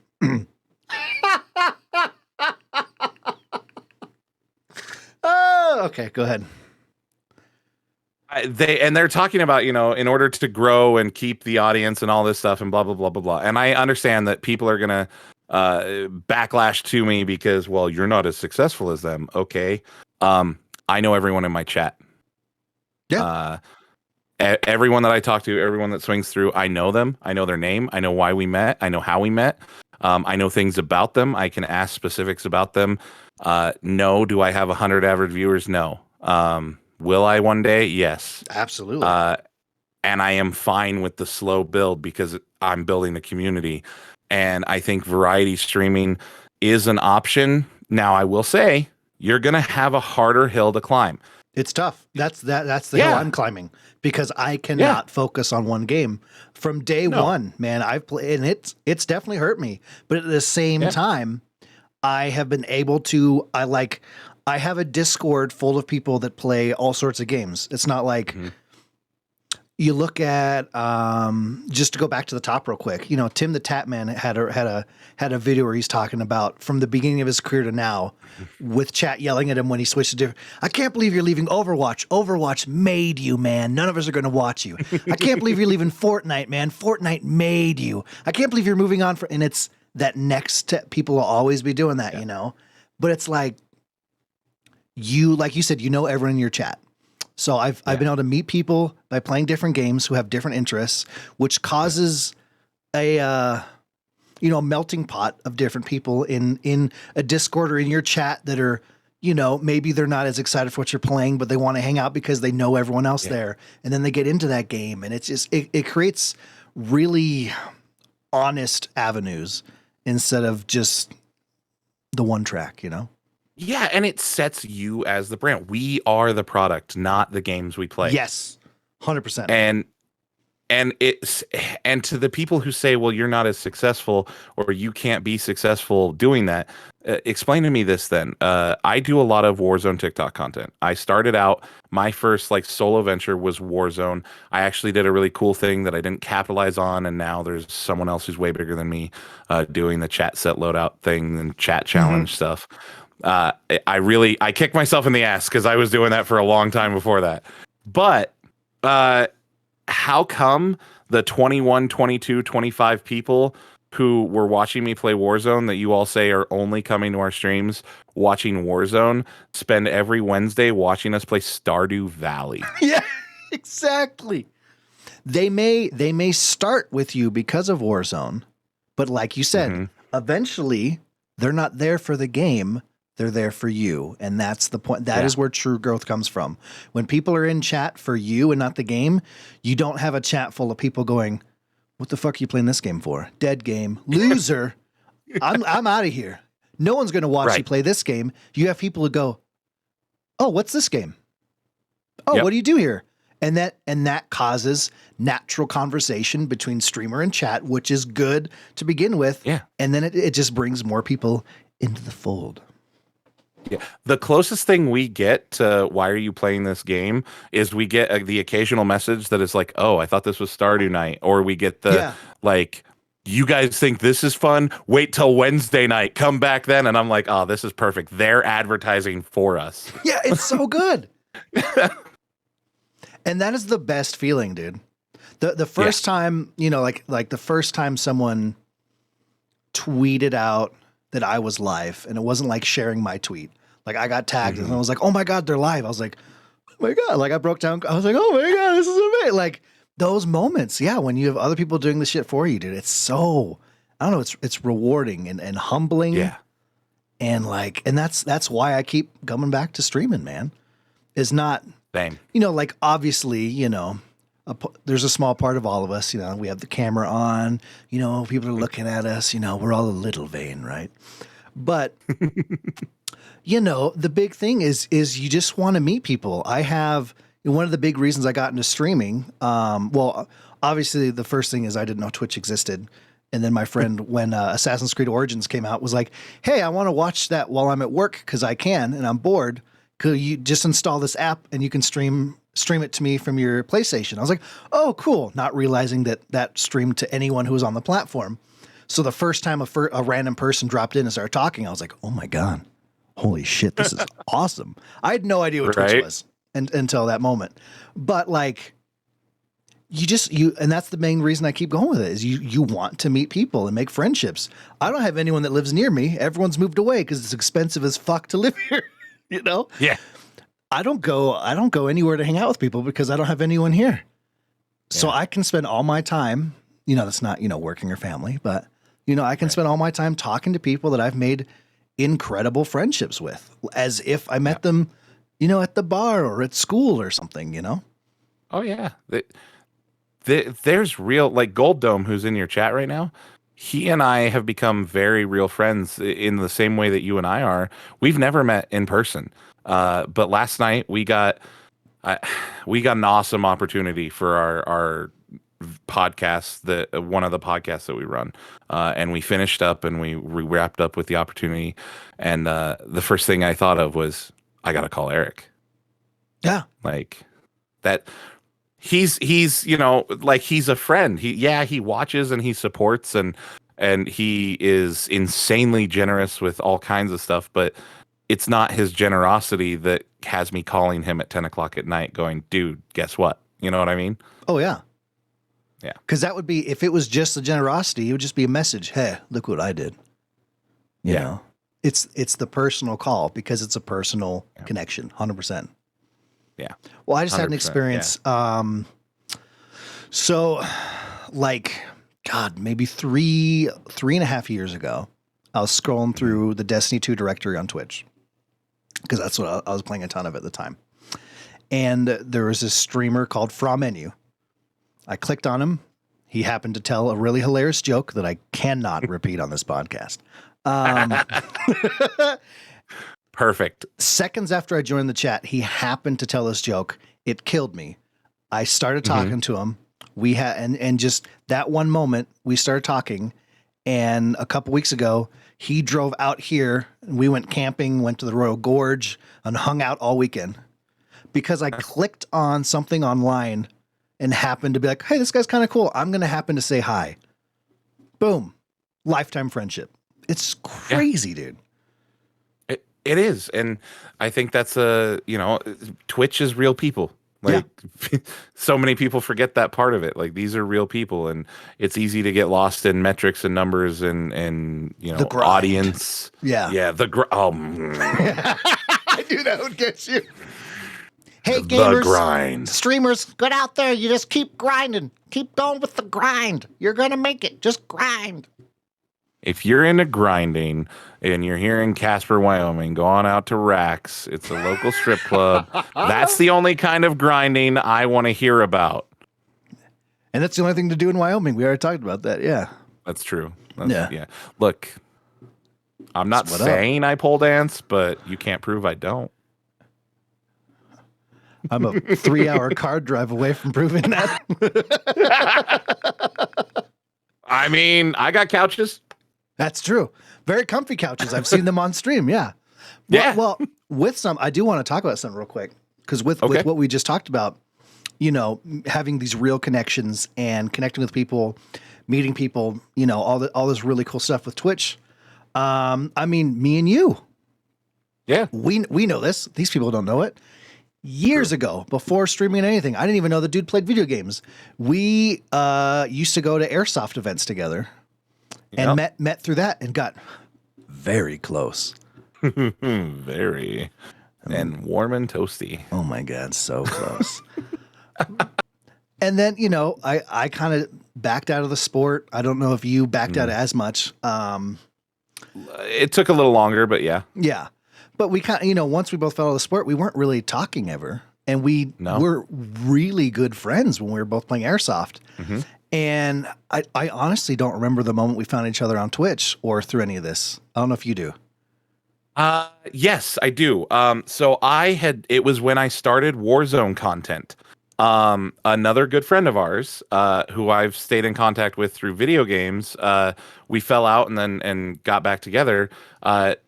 Oh, okay, go ahead. They're talking about, you know, in order to grow and keep the audience and all this stuff and blah, blah, blah, blah, blah. And I understand that people are going to backlash to me because, well, you're not as successful as them. Okay. I know everyone in my chat. Yeah. Everyone that I talk to, everyone that swings through, I know them. I know their name. I know why we met. I know how we met. I know things about them. I can ask specifics about them. No. Do I have 100 average viewers? No. Will I one day? Yes. Absolutely. And I am fine with the slow build because I'm building the community. And I think variety streaming is an option. Now, I will say, you're going to have a harder hill to climb. It's tough. That's the hill I'm climbing because I cannot focus on one game from day one, man. I've played, and it's definitely hurt me. But at the same time, I have been able to, I have a Discord full of people that play all sorts of games. It's not like you look at, just to go back to the top real quick, you know, Tim the Tatman had a video where he's talking about from the beginning of his career to now with chat yelling at him when he switched to different. I can't believe you're leaving Overwatch. Overwatch made you, man. None of us are going to watch you. I can't believe you're leaving Fortnite, man. Fortnite made you. I can't believe you're moving on and it's that next step. People will always be doing that, you know, but it's like you said, you know, everyone in your chat. So I've been able to meet people by playing different games who have different interests, which causes a melting pot of different people in a Discord or in your chat that are, you know, maybe they're not as excited for what you're playing, but they want to hang out because they know everyone else there. And then they get into that game and it's just, it creates really honest avenues instead of just the one track, you know? Yeah, and it sets you as the brand. We are the product, not the games we play. Yes, 100%. And to the people who say, well, you're not as successful or you can't be successful doing that, explain to me this then. I do a lot of Warzone TikTok content. I started out, my first like solo venture was Warzone. I actually did a really cool thing that I didn't capitalize on, and now there's someone else who's way bigger than me doing the chat set loadout thing and chat challenge stuff. I kicked myself in the ass because I was doing that for a long time before that. But how come the 21, 22, 25 people who were watching me play Warzone that you all say are only coming to our streams watching Warzone spend every Wednesday watching us play Stardew Valley? Yeah, exactly. They may start with you because of Warzone, but like you said, eventually they're not there for the game. They're there for you. And that's the point. That is where true growth comes from. When people are in chat for you and not the game, you don't have a chat full of people going, what the fuck are you playing this game for? Dead game. Loser. I'm out of here. No one's going to watch you play this game. You have people who go, oh, what's this game? Oh, what do you do here? And that causes natural conversation between streamer and chat, which is good to begin with. Yeah. And then it just brings more people into the fold. Yeah. The closest thing we get to why are you playing this game is we get the occasional message that is like, oh, I thought this was Stardew Night. Or we get the like, you guys think this is fun? Wait till Wednesday night. Come back then. And I'm like, oh, this is perfect. They're advertising for us. Yeah, it's so good. And that is the best feeling, dude. The first time, you know, like the first time someone tweeted out that I was live, and it wasn't like sharing my tweet. Like I got tagged and I was like, oh my God, they're live. I was like, oh my God. Like I broke down. I was like, oh my God, this is amazing. Like those moments. Yeah. When you have other people doing the shit for you, dude, it's so, I don't know. It's rewarding and humbling. Yeah. And like, and that's why I keep coming back to streaming, man. Is not, Same. you know, like obviously, you know, there's a small part of all of us, you know, we have the camera on, you know, people are looking at us, you know, we're all a little vain, right? But, you know, the big thing is you just want to meet people. I have, one of the big reasons I got into streaming, well, obviously the first thing is I didn't know Twitch existed. And then my friend, when Assassin's Creed Origins came out, was like, hey, I want to watch that while I'm at work because I can and I'm bored. Could you just install this app and you can stream it to me from your PlayStation? I was like, oh, cool. Not realizing that streamed to anyone who was on the platform. So the first time a random person dropped in and started talking, I was like, oh my God, holy shit, this is awesome. I had no idea what Twitch was until that moment. But like, and that's the main reason I keep going with it is you want to meet people and make friendships. I don't have anyone that lives near me. Everyone's moved away because it's expensive as fuck to live here. You know? Yeah. I don't go anywhere to hang out with people because I don't have anyone here. Yeah. So I can spend all my time, you know, that's not, you know, working or family, but you know, I can spend all my time talking to people that I've made incredible friendships with as if I met them, you know, at the bar or at school or something, you know? Oh yeah. There's real, like Gold Dome, who's in your chat right now. He and I have become very real friends in the same way that you and I are. We've never met in person. But last night we got an awesome opportunity for our podcast, one of the podcasts that we run. And we finished up and we wrapped up with the opportunity. And the first thing I thought of was, I got to call Eric. Yeah. Like that. He's you know, like he's a friend. He watches and he supports and he is insanely generous with all kinds of stuff, but it's not his generosity that has me calling him at 10 o'clock at night going, dude, guess what? You know what I mean? Oh yeah. Yeah. Because that would be, if it was just the generosity, it would just be a message. Hey, look what I did. You know, it's the personal call because it's a personal connection. 100%. Yeah. Well, I just had an experience. Yeah. So like, God, maybe 3.5 years ago, I was scrolling through the Destiny 2 directory on Twitch because that's what I was playing a ton of at the time. And there was this streamer called Menu. I clicked on him. He happened to tell a really hilarious joke that I cannot repeat on this podcast. Perfect. Seconds after I joined the chat, he happened to tell this joke. It killed me. I started talking to him. We had, and just that one moment we started talking. And a couple weeks ago, he drove out here and we went camping, went to the Royal Gorge and hung out all weekend because I clicked on something online and happened to be like, hey, this guy's kind of cool. I'm going to happen to say hi. Boom. Lifetime friendship. It's crazy, dude. It is. And I think that's Twitch is real people. Like so many people forget that part of it. Like these are real people and it's easy to get lost in metrics and numbers and you know, audience. Yeah. Yeah. I knew that would get you. Hey, the gamers, grind. Streamers, get out there. You just keep grinding. Keep going with the grind. You're going to make it. Just grind. If you're into grinding and you're here in Casper, Wyoming, go on out to Rax. It's a local strip club. That's the only kind of grinding I want to hear about. And that's the only thing to do in Wyoming. We already talked about that. Yeah. That's true. Yeah. Look, I'm not saying I pole dance, but you can't prove I don't. I'm a 3-hour car drive away from proving that. I mean, I got couches. That's true. Very comfy couches. I've seen them on stream. Yeah. Yeah. Well, with some, I do want to talk about something real quick because with what we just talked about, having these real connections and connecting with people, meeting people, all this really cool stuff with Twitch. I mean, me and you. Yeah. We know this. These people don't know it. Years ago, before streaming anything, I didn't even know the dude played video games. We used to go to airsoft events together and met through that and got very close. Very. And warm and toasty. Oh my God, so close. And then, I kind of backed out of the sport. I don't know if you backed out as much. It took a little longer, but yeah. Yeah. But we kind of, once we both fell out of the sport, we weren't really talking ever. And we were really good friends when we were both playing airsoft. Mm-hmm. And I honestly don't remember the moment we found each other on Twitch or through any of this. I don't know if you do. Yes, I do. So it was when I started Warzone content. Another good friend of ours, who I've stayed in contact with through video games, we fell out and got back together.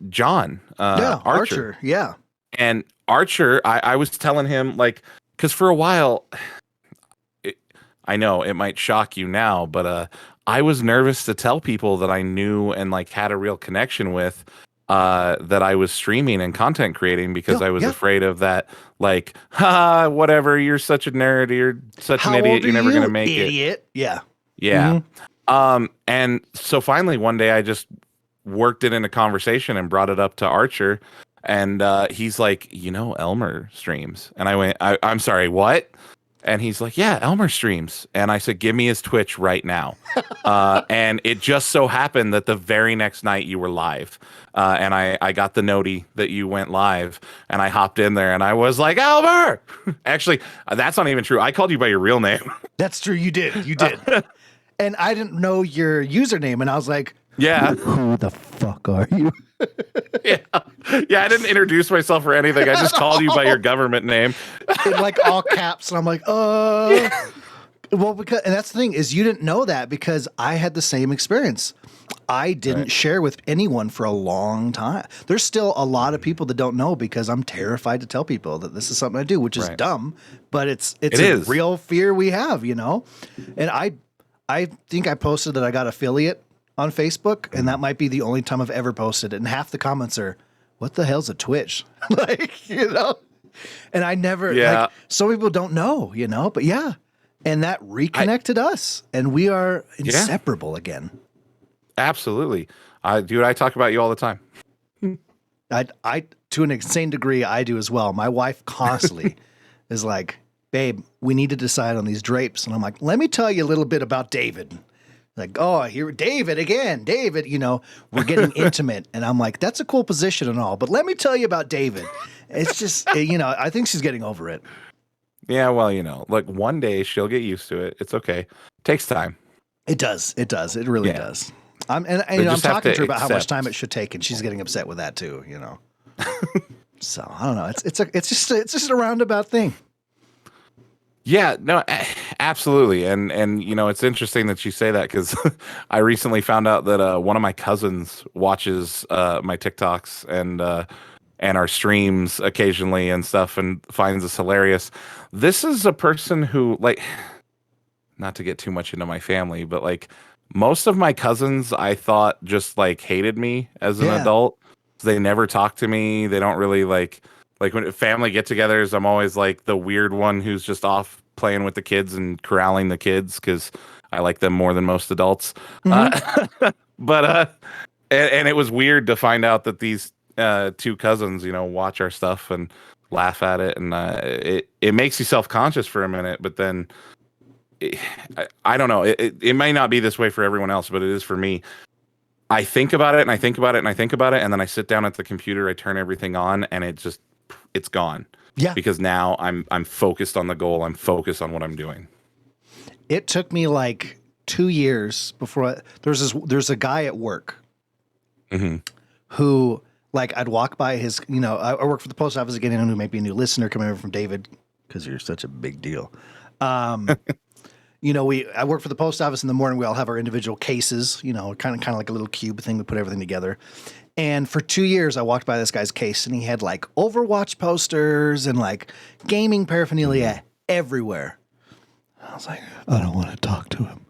John, Archer. Yeah. And Archer, I was telling him, because for a while, I know it might shock you now, but I was nervous to tell people that I knew and had a real connection with, that I was streaming and content creating, because I was afraid of that, whatever, you're such a nerd, you're such an idiot, you're never going to make it. Yeah. Yeah. Mm-hmm. And so finally one day I just worked it in a conversation and brought it up to Archer, and he's like, Elmer streams. And I went, I'm sorry, what? And he's like, yeah, Elmer streams. And I said, give me his Twitch right now. And it just so happened that the very next night you were live. And I got the notey that you went live, and I hopped in there and I was like, Elmer! Actually, that's not even true. I called you by your real name. That's true. You did. You did. And I didn't know your username. And I was like, yeah. Who the fuck are you? Yeah. I didn't introduce myself or anything. I just called you by your government name. In all caps. And I'm like, Yeah. Well, and that's the thing, is you didn't know that, because I had the same experience. I didn't share with anyone for a long time. There's still a lot of people that don't know, because I'm terrified to tell people that this is something I do, which is dumb, but it's a real fear we have, And I think I posted that I got affiliate on Facebook, and that might be the only time I've ever posted it. And half the comments are, what the hell's a Twitch? And I never, some people don't know, but yeah. And that reconnected us, and we are inseparable again. Absolutely. Dude, I talk about you all the time. I to an insane degree, I do as well. My wife constantly is like, babe, we need to decide on these drapes. And I'm like, let me tell you a little bit about David. Like, oh, here, David again, David, we're getting intimate. And I'm like, that's a cool position and all, but let me tell you about David. It's just, I think she's getting over it. Yeah, well, one day she'll get used to it. It's okay. Takes time. It does. It does. It really does. I'm talking to her about how much time it should take, and she's getting upset with that too, So I don't know. It's just a roundabout thing. Yeah, no, absolutely. And it's interesting that you say that, because I recently found out that one of my cousins watches my TikToks and our streams occasionally and stuff, and finds us hilarious. This is a person who, not to get too much into my family, but most of my cousins, I thought, just hated me as an adult. They never talk to me. They don't really when family get-togethers, I'm always the weird one who's just off playing with the kids and corralling the kids, because I like them more than most adults. Mm-hmm. But it was weird to find out that these two cousins, watch our stuff and laugh at it, and it makes you self-conscious for a minute, but then I don't know. It may not be this way for everyone else, but it is for me. I think about it and I think about it and I think about it, and then I sit down at the computer, I turn everything on, and it's gone. Yeah. Because now I'm focused on the goal. I'm focused on what I'm doing. It took me 2 years before there's a guy at work who I'd walk by his, I work for the post office again, and who might be a new listener coming over from David, because you're such a big deal. I work for the post office in the morning. We all have our individual cases, kind of like a little cube thing. We put everything together. And for 2 years, I walked by this guy's case, and he had Overwatch posters and gaming paraphernalia everywhere. I was like, I don't want to talk to him.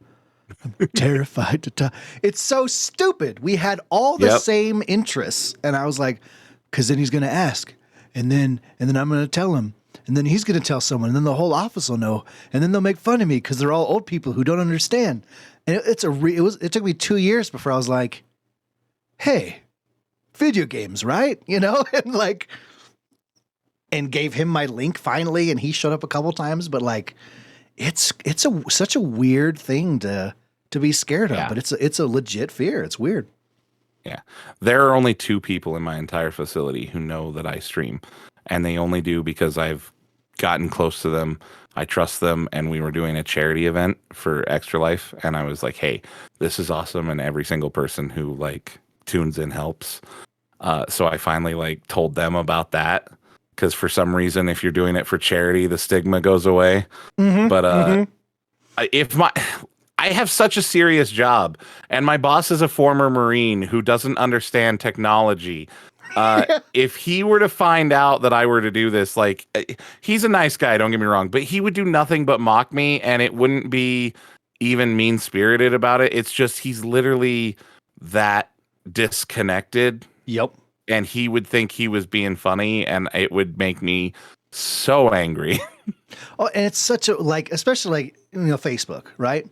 I'm terrified to talk. It's so stupid. We had all the same interests. And I was like, because then he's going to ask. And then I'm going to tell him. And then he's going to tell someone. And then the whole office will know. And then they'll make fun of me because they're all old people who don't understand. And it took me 2 years before I was like, hey, video games, right? You know, and gave him my link finally, and he showed up a couple times. But like, it's such a weird thing to be scared of. But it's a legit fear. It's weird. Yeah, there are only 2 people in my entire facility who know that I stream, and they only do because I've gotten close to them. I trust them, and we were doing a charity event for Extra Life, and I was like, hey, this is awesome, and every single person who like tunes in helps. So I finally like told them about that, because for some reason, if you're doing it for charity, the stigma goes away. But I have such a serious job, and my boss is a former Marine who doesn't understand technology. If he were to find out that I were to do this, like, he's a nice guy, don't get me wrong, but he would do nothing but mock me, and it wouldn't be even mean-spirited about it. It's just he's literally that disconnected. Yep. And he would think he was being funny, and it would make me so angry. Oh, and it's such a, like, especially like, you know, Facebook, right?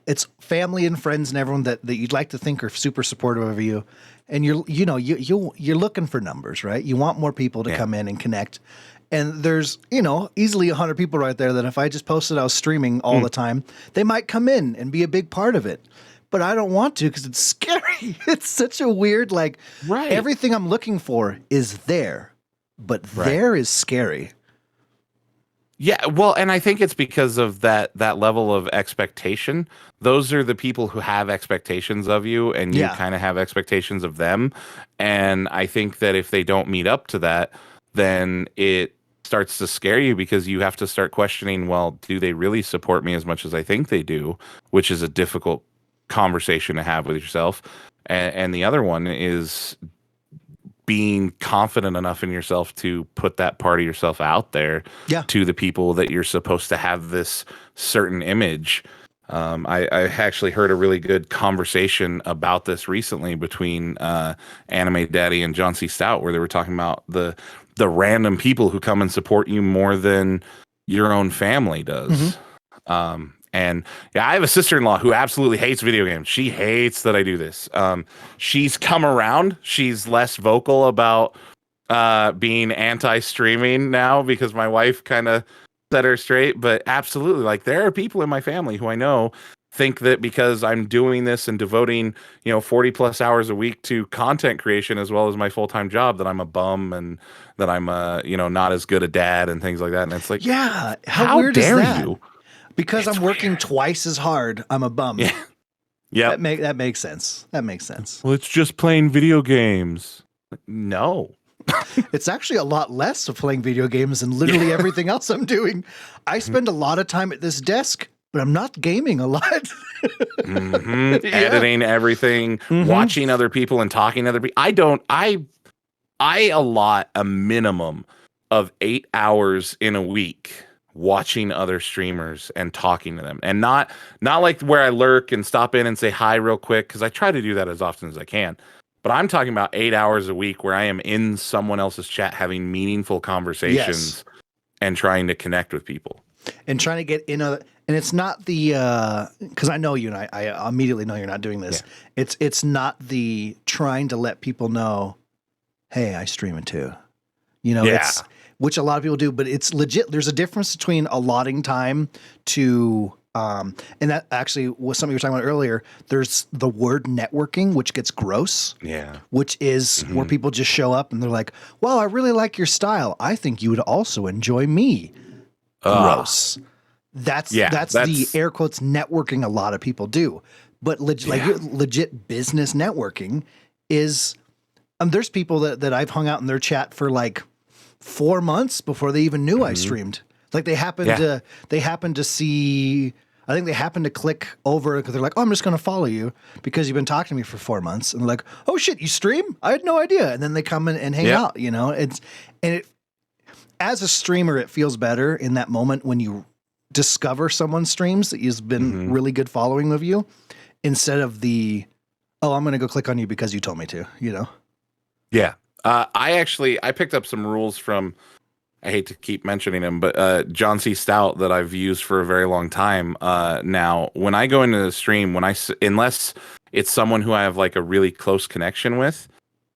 It's family and friends and everyone that you'd like to think are super supportive of you. And you're looking for numbers, right? You want more people to come in and connect. And there's, you know, easily 100 people right there that if I just posted I was streaming all the time, they might come in and be a big part of it. But I don't want to because it's scary. It's such a weird, like, everything I'm looking for is there, but there is scary. Yeah, well, and I think it's because of that level of expectation. Those are the people who have expectations of you, and you kind of have expectations of them. And I think that if they don't meet up to that, then it starts to scare you, because you have to start questioning, well, do they really support me as much as I think they do? Which is a difficult conversation to have with yourself. And the other one is being confident enough in yourself to put that part of yourself out there to the people that you're supposed to have this certain image. I actually heard a really good conversation about this recently between Anime Daddy and John C. Stout, where they were talking about the random people who come and support you more than your own family does. And I have a sister-in-law who absolutely hates video games. She hates that I do this. She's come around. She's less vocal about being anti-streaming now because my wife kind of set her straight. But absolutely, like, there are people in my family who I know think that because I'm doing this and devoting, 40 plus hours a week to content creation as well as my full-time job, that I'm a bum and that I'm not as good a dad and things like that. And it's like, how weird dare is that? you? Because I'm working twice as hard, I'm a bum. Yeah. That makes sense. That makes sense. Well, it's just playing video games. No. It's actually a lot less of playing video games than literally everything else I'm doing. I spend a lot of time at this desk, but I'm not gaming a lot. Editing everything, watching other people and talking to other people. I allot a minimum of 8 hours in a week watching other streamers and talking to them, and not like where I lurk and stop in and say hi real quick, because I try to do that as often as I can. But I'm talking about 8 hours a week where I am in someone else's chat having meaningful conversations and trying to connect with people and trying to get in and it's not the because I know you and I immediately know you're not doing this. It's not the trying to let people know, hey, I stream it too. It's which a lot of people do, but it's legit. There's a difference between allotting time to, and that actually was something you were talking about earlier. There's the word networking, which gets gross. Which is where people just show up and they're like, well, I really like your style. I think you would also enjoy me. Gross. That's the air quotes networking a lot of people do. But legit business networking is, there's people that I've hung out in their chat for like 4 months before they even knew I streamed. Like they happened to see, I think they happened to click over because they're like, oh, I'm just going to follow you because you've been talking to me for 4 months. And they're like, oh shit, you stream? I had no idea. And then they come in and hang out, as a streamer, it feels better in that moment when you discover someone's streams that has been really good following of you, instead of the, oh, I'm going to go click on you because you told me to, you know? Yeah. I picked up some rules from, I hate to keep mentioning him, but John C. Stout that I've used for a very long time. Now, when I go into the stream, unless it's someone who I have like a really close connection with,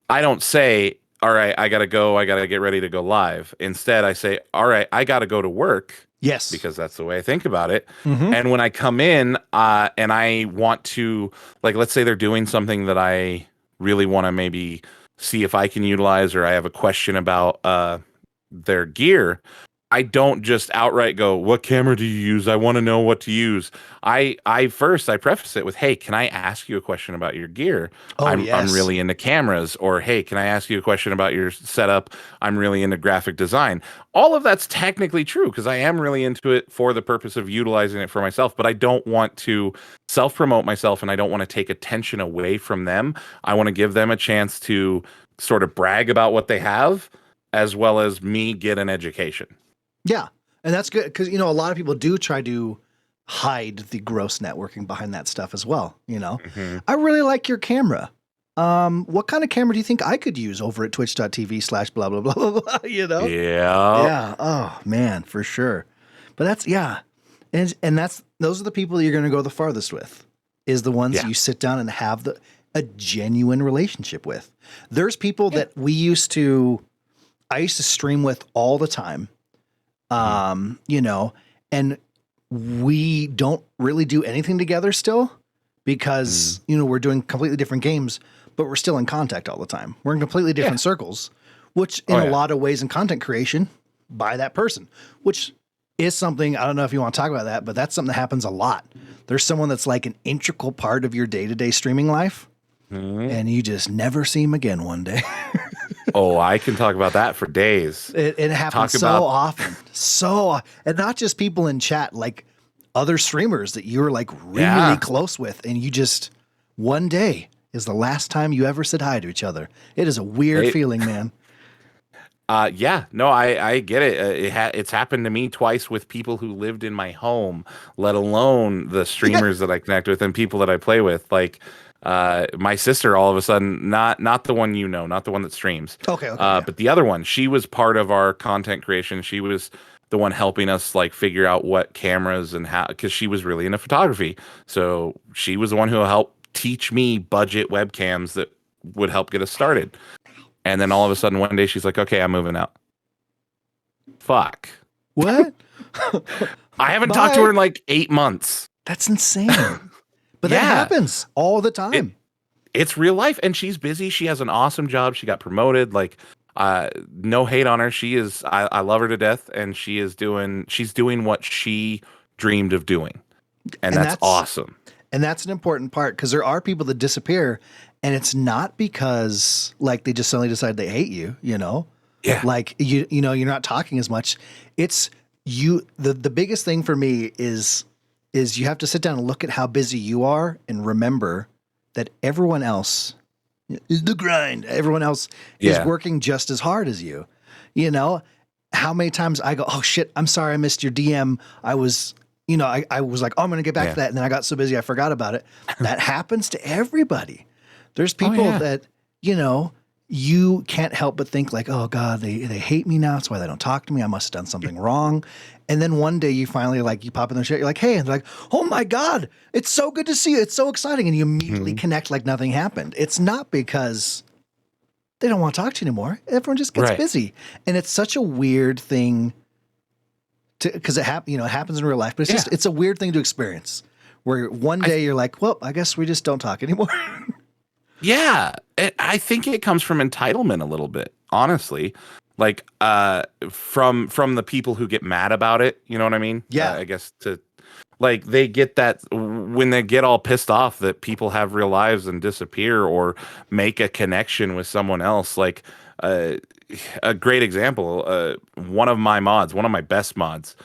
I don't say, all right, I got to go. I got to get ready to go live. Instead, I say, all right, I got to go to work. Yes. Because that's the way I think about it. And when I come in and I want to, like, let's say they're doing something that I really want to maybe see if I can utilize, or I have a question about their gear, I don't just outright go, what camera do you use? I want to know what to use. I preface it with, hey, can I ask you a question about your gear? I'm really into cameras. Or, hey, can I ask you a question about your setup? I'm really into graphic design. All of that's technically true because I am really into it for the purpose of utilizing it for myself, but I don't want to self-promote myself, and I don't want to take attention away from them. I want to give them a chance to sort of brag about what they have, as well as me get an education. Yeah. And that's good because, you know, a lot of people do try to hide the gross networking behind that stuff as well. You know, I really like your camera. What kind of camera do you think I could use over at twitch.tv/blah, blah, blah, blah, blah, you know? Yeah. Yeah. Oh man, for sure. But that's, yeah. And those are the people that you're going to go the farthest with, is the ones you sit down and have a genuine relationship with. There's people that I used to stream with all the time. You know, and we don't really do anything together still because, you know, we're doing completely different games, but we're still in contact all the time. We're in completely different circles, which in a lot of ways in content creation by that person, which is something, I don't know if you want to talk about that, but that's something that happens a lot. There's someone that's like an integral part of your day-to-day streaming life, and you just never see him again one day. Oh, I can talk about that for days. It happens often. And not just people in chat, like other streamers that you're like really close with, and you just, one day is the last time you ever said hi to each other. It is a weird feeling, man. I get it. It's happened to me twice with people who lived in my home, let alone the streamers that I connect with and people that I play with. Like, my sister, all of a sudden, not the one, you know, not the one that streams. Okay. But the other one, she was part of our content creation. She was the one helping us like figure out what cameras and how, because she was really into photography. So she was the one who helped teach me budget webcams that would help get us started. And then all of a sudden one day she's like, okay, I'm moving out. Fuck. What? I haven't talked to her in like 8 months. That's insane. But that happens all the time. It's real life, and she's busy. She has an awesome job. She got promoted. Like, no hate on her. She is. I love her to death, and she's doing what she dreamed of doing, and that's awesome. And that's an important part because there are people that disappear, and it's not because like they just suddenly decide they hate you. You know, like you know you're not talking as much. It's you. The biggest thing for me is you have to sit down and look at how busy you are and remember that everyone else is the grind. Everyone else is working just as hard as you. You know, how many times I go, oh shit, I'm sorry I missed your DM. I was, you know, I was like, oh, I'm going to get back to that. And then I got so busy I forgot about it. That happens to everybody. There's people that, you know, you can't help but think like, oh God, they hate me now. That's why they don't talk to me. I must have done something wrong. And then one day you finally like, you pop in their shit. You're like, hey, and they're like, oh my God, it's so good to see you. It's so exciting. And you immediately connect like nothing happened. It's not because they don't want to talk to you anymore. Everyone just gets busy. And it's such a weird thing because it happens in real life, but it's just, it's a weird thing to experience where one day you're like, well, I guess we just don't talk anymore. Yeah, I think it comes from entitlement a little bit, honestly. Like from the people who get mad about it, you know what I mean? Yeah, I guess like they get that when they get all pissed off that people have real lives and disappear or make a connection with someone else. Like a great example, one of my best mods.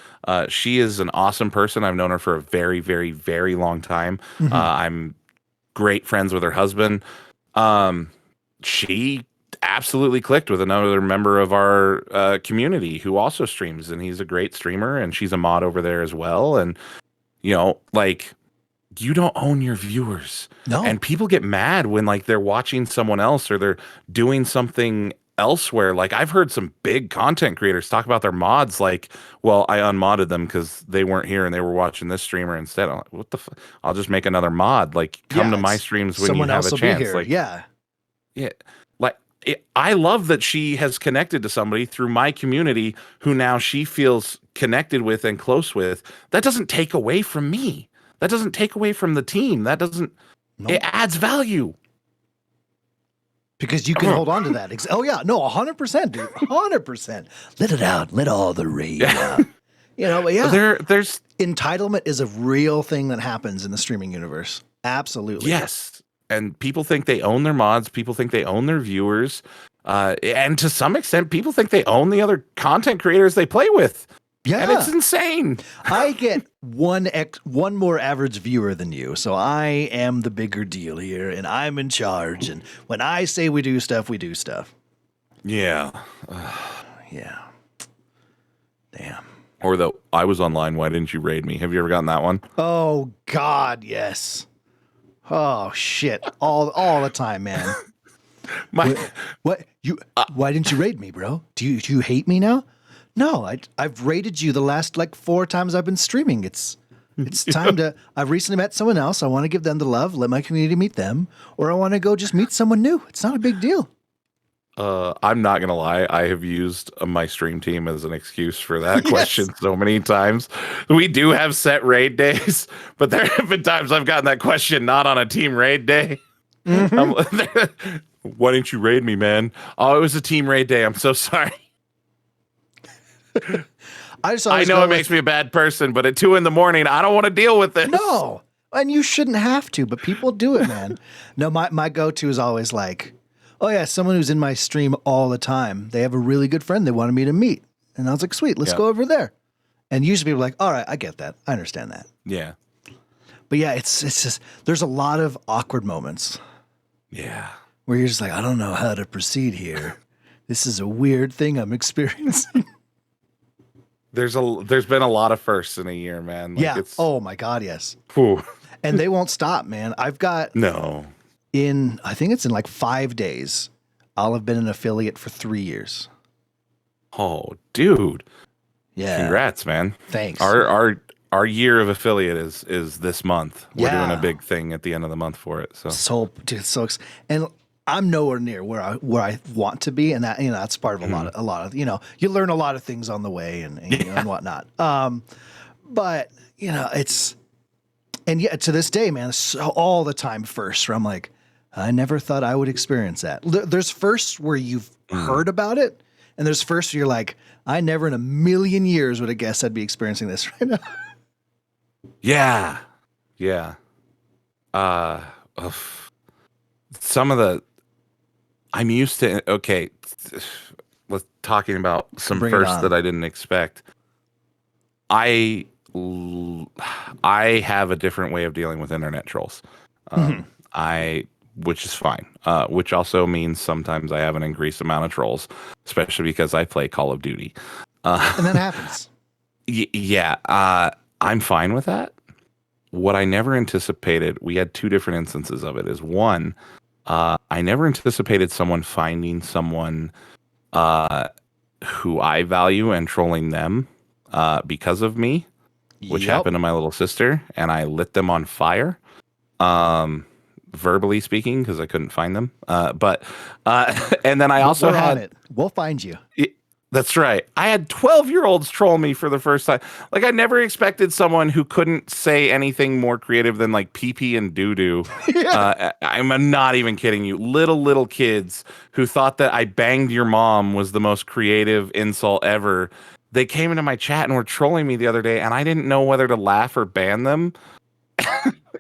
She is an awesome person. I've known her for a very, very, very long time. I'm great friends with her husband. She absolutely clicked with another member of our community who also streams, and he's a great streamer, and she's a mod over there as well. And like, you don't own your viewers. No. And people get mad when like they're watching someone else or they're doing something elsewhere. Like, I've heard some big content creators talk about their mods like, well, I unmodded them because they weren't here and they were watching this streamer instead. I'm like, what the I'll just make another mod. Like, come to my streams when you have a chance. Like, yeah. Like, I love that she has connected to somebody through my community who now she feels connected with and close with. That doesn't take away from me. That doesn't take away from the team. That doesn't, it adds value. Because you can hold on to that. Oh, yeah. No, 100%, dude. 100%. Let it out. Let all the rage out. But yeah. There's entitlement is a real thing that happens in the streaming universe. Absolutely. Yes. And people think they own their mods. People think they own their viewers. And to some extent, people think they own the other content creators they play with. Yeah. And it's insane. I get one more average viewer than you. So I am the bigger deal here, and I'm in charge. And when I say we do stuff, we do stuff. Yeah. Yeah. Damn. Or the I was online, why didn't you raid me? Have you ever gotten that one? Oh, God, yes. Oh, shit. All the time, man. Why didn't you raid me, bro? Do you hate me now? No, I've rated you the last like 4 times I've been streaming. It's time to. I've recently met someone else. I want to give them the love. Let my community meet them, or I want to go just meet someone new. It's not a big deal. I'm not gonna lie. I have used my stream team as an excuse for that question so many times. We do have set raid days, but there have been times I've gotten that question not on a team raid day. Mm-hmm. Why didn't you raid me, man? Oh, it was a team raid day. I'm so sorry. I know it makes me a bad person, but at 2 a.m, I don't want to deal with this. No, and you shouldn't have to, but people do it, man. No, my go-to is always like, oh yeah, someone who's in my stream all the time. They have a really good friend they wanted me to meet, and I was like, sweet, let's go over there. And usually people are like, all right, I get that, I understand that. Yeah, but yeah, it's just there's a lot of awkward moments. Yeah, where you're just like, I don't know how to proceed here. This is a weird thing I'm experiencing. There's been a lot of firsts in a year, man. Like, yeah. Oh my God, yes. Whew. And they won't stop, man. I've got I think it's in like 5 days, I'll have been an affiliate for 3 years. Oh, dude. Yeah. Congrats, man. Thanks. Our year of affiliate is this month. We're doing a big thing at the end of the month for it. And I'm nowhere near where I want to be, and that that's part of a lot of you learn a lot of things on the way and whatnot. But it's to this day, man, so all the time first where I'm like, I never thought I would experience that. There's firsts where you've heard about it, and there's firsts where you're like, I never in a million years would have guessed I'd be experiencing this right now. Yeah. Some of the I'm used to. Okay, let's talking about some firsts that I didn't expect. I have a different way of dealing with internet trolls. Which is fine. Which also means sometimes I have an increased amount of trolls, especially because I play Call of Duty. And that happens. I'm fine with that. What I never anticipated, we had 2 different instances of it, is one, I never anticipated someone finding someone who I value and trolling them because of me, which happened to my little sister, and I lit them on fire, verbally speaking, because I couldn't find them. And then I also had it. We'll find you. That's right. I had 12-year-olds troll me for the first time. Like, I never expected someone who couldn't say anything more creative than like pee-pee and doo-doo. I'm not even kidding you. Little kids who thought that I banged your mom was the most creative insult ever. They came into my chat and were trolling me the other day, and I didn't know whether to laugh or ban them.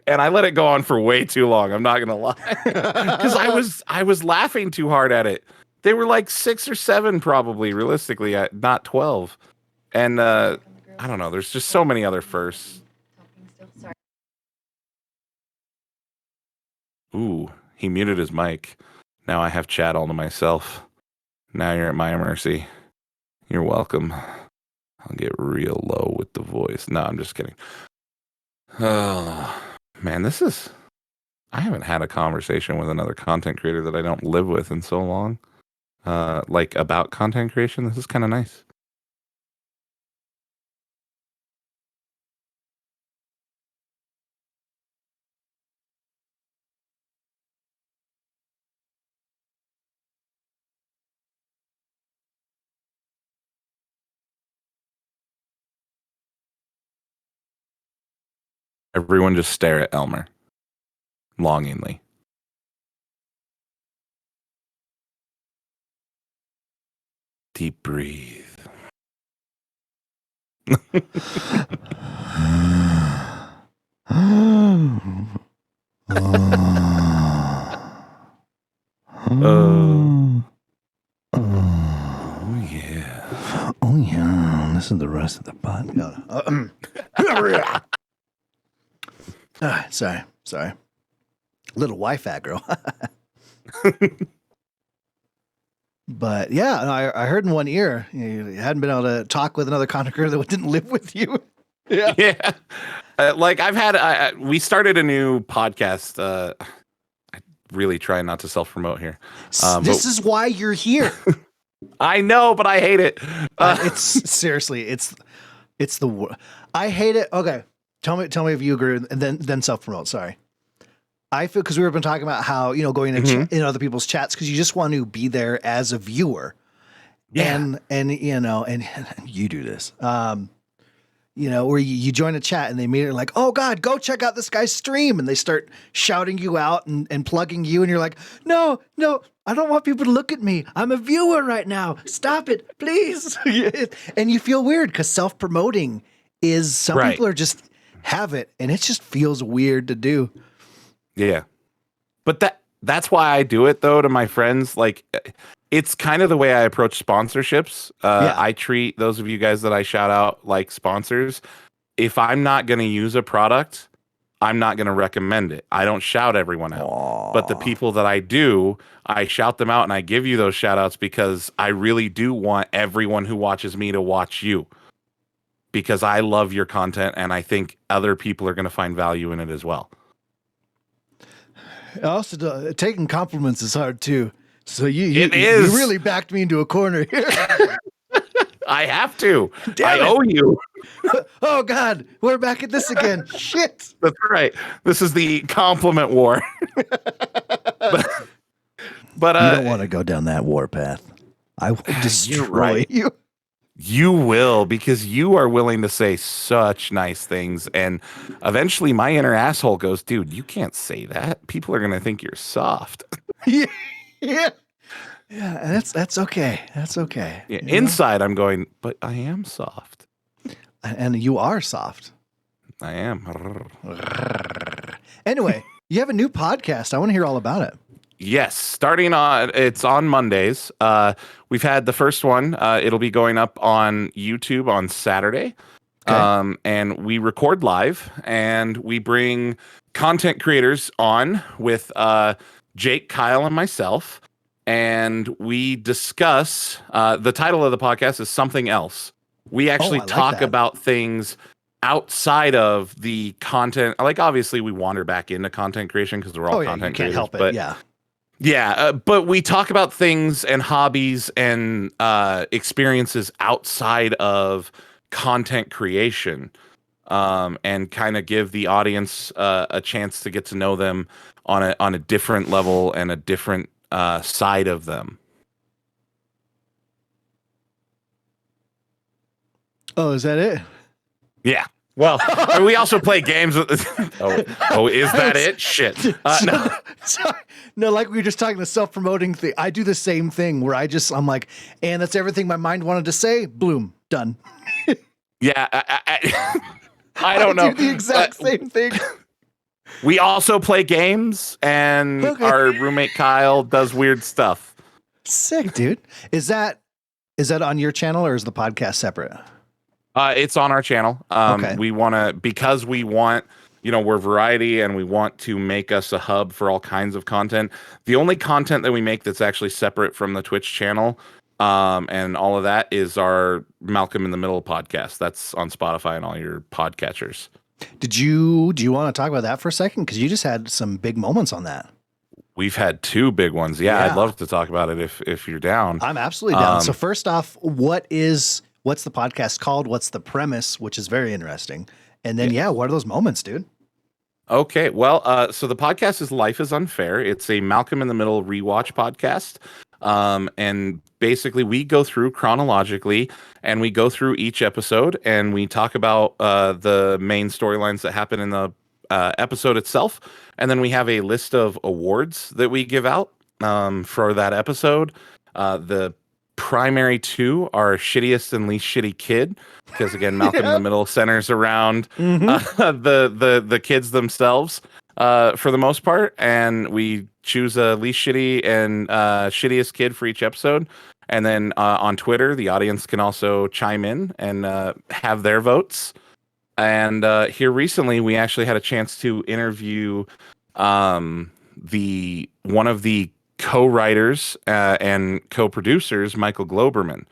And I let it go on for way too long. I'm not going to lie. Because I was laughing too hard at it. They were like 6 or 7, probably, realistically, not 12. And I don't know. There's just so many other firsts. Ooh, he muted his mic. Now I have chat all to myself. Now you're at my mercy. You're welcome. I'll get real low with the voice. No, I'm just kidding. Oh, man, I haven't had a conversation with another content creator that I don't live with in so long. Like about content creation. This is kind of nice. Everyone just stare at Elmer longingly. Deep breathe. Oh yeah. Oh yeah. This is the rest of the pod. Sorry. Little Wi-Fi girl. But yeah, I heard in one ear you hadn't been able to talk with another content creator that didn't live with you. Yeah. Yeah. Like I've had, we started a new podcast. I really try not to self-promote here. This is why you're here. I know, but I hate it. It's seriously, it's I hate it. Okay. Tell me if you agree, and then self-promote. Sorry. I feel, because we've been talking about how, going in other people's chats, because you just want to be there as a viewer. Yeah. And you do this. Where you join a chat and they immediately like, oh God, go check out this guy's stream. And they start shouting you out and plugging you. And you're like, no, I don't want people to look at me. I'm a viewer right now. Stop it, please. And you feel weird because self-promoting is, some people are just have it, and it just feels weird to do. Yeah. But that's why I do it though, to my friends. Like, it's kind of the way I approach sponsorships. I treat those of you guys that I shout out like sponsors. If I'm not going to use a product, I'm not going to recommend it. I don't shout everyone out. Aww. But the people that I do, I shout them out, and I give you those shout outs because I really do want everyone who watches me to watch you, because I love your content and I think other people are going to find value in it as well. Also, taking compliments is hard too. So you really backed me into a corner here. I have to. Damn I owe you. Oh God, we're back at this again. Shit. That's right. This is the compliment war. but you don't want to go down that war path. I will destroy you. You will, because you are willing to say such nice things. And eventually my inner asshole goes, dude, you can't say that. People are going to think you're soft. Yeah. And that's okay. That's okay. Yeah, inside I'm going, but I am soft. And you are soft. I am. Anyway, you have a new podcast. I want to hear all about it. Yes, it's on Mondays. We've had the first one. It'll be going up on YouTube on Saturday. Okay. And we record live, and we bring content creators on with Jake, Kyle, and myself. And we discuss, the title of the podcast is Something Else. We actually talk about things outside of the content. Like, obviously, we wander back into content creation because we're all content creators. Can't help it, yeah. Yeah, but we talk about things and hobbies and experiences outside of content creation, and kind of give the audience a chance to get to know them on a different level and a different side of them. Oh, is that it? Yeah. Well, we also play games. Is that it? Shit. No. Sorry. No, like we were just talking, the self-promoting thing. I do the same thing where I'm like, and that's everything my mind wanted to say. Bloom, done. Yeah. I don't know. I do the exact same thing. We also play games, and our roommate Kyle does weird stuff. Sick, dude. Is that on your channel, or is the podcast separate? It's on our channel. We want to, because we want we're variety and we want to make us a hub for all kinds of content. The only content that we make that's actually separate from the Twitch channel and all of that is our Malcolm in the Middle podcast. That's on Spotify and all your podcatchers. Do you want to talk about that for a second? Because you just had some big moments on that. We've had 2 big ones. Yeah, I'd love to talk about it if you're down. I'm absolutely down. So first off, what's the podcast called? What's the premise? Which is very interesting. And then, what are those moments, dude? Okay, well, so the podcast is Life is Unfair. It's a Malcolm in the Middle rewatch podcast. And basically we go through chronologically and we go through each episode and we talk about the main storylines that happen in the episode itself. And then we have a list of awards that we give out for that episode. The primary 2 are shittiest and least shitty kid, because again, Malcolm in the Middle centers around the kids themselves for the most part, and we choose a least shitty and shittiest kid for each episode. And then on Twitter, the audience can also chime in and have their votes. And here recently, we actually had a chance to interview one of the co-writers and co-producers, Michael Globerman.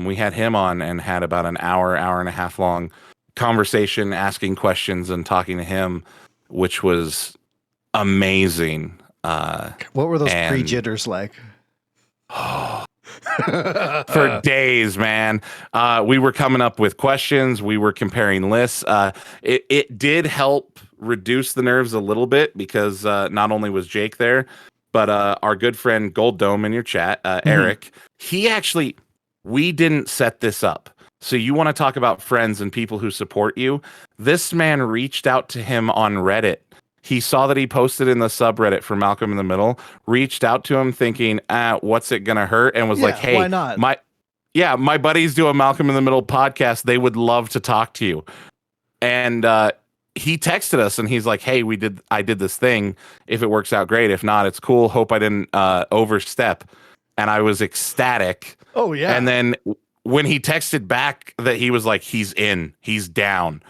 We had him on and had about an hour and a half long conversation, asking questions and talking to him, which was amazing. What were those pre-jitters like? For days, man. We were coming up with questions. We were comparing lists. It did help reduce the nerves a little bit because not only was Jake there, but our good friend Gold Dome in your chat, Eric, we didn't set this up. So you want to talk about friends and people who support you? This man reached out to him on Reddit. He saw that he posted in the subreddit for Malcolm in the Middle, reached out to him thinking, what's it going to hurt? And was like, hey, why not? My buddies do a Malcolm in the Middle podcast. They would love to talk to you. And he texted us and he's like, hey, I did this thing. If it works out, great. If not, it's cool. Hope I didn't overstep. And I was ecstatic. Oh, yeah. And then when he texted back that he was like, he's in, he's down.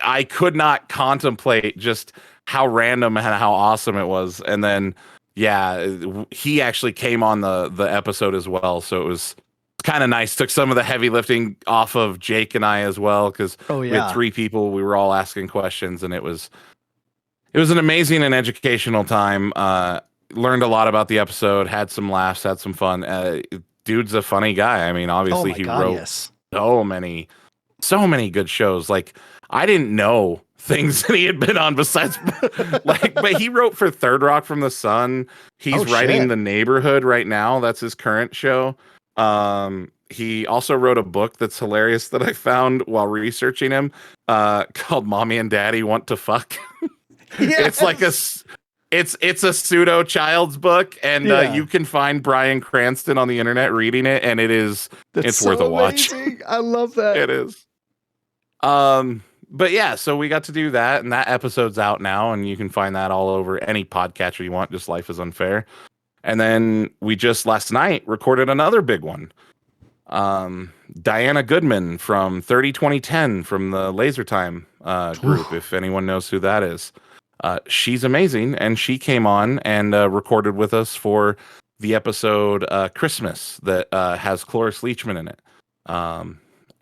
I could not contemplate just how random and how awesome it was. And then, he actually came on the episode as well. So it was kind of nice. Took some of the heavy lifting off of Jake and I as well. Cause we had 3 people, we were all asking questions and it was an amazing and educational time. Learned a lot about the episode, had some laughs, had some fun. Dude's a funny guy. I mean, obviously he wrote so many good shows. Like, I didn't know things that he had been on besides but he wrote for Third Rock from the Sun. He's writing The Neighborhood right now. That's his current show. He also wrote a book that's hilarious that I found while researching him, called Mommy and Daddy Want to Fuck. It's like it's a pseudo child's book, and you can find Bryan Cranston on the internet reading it, and it's worth a watch. I love that. It is. But yeah, so we got to do that, and that episode's out now, and you can find that all over any podcatcher you want. Just Life is Unfair. And then we just last night recorded another big one. Diana Goodman from 30-20-10 from the Laser Time group, if anyone knows who that is. She's amazing, and she came on and recorded with us for the episode Christmas that has Cloris Leachman in it.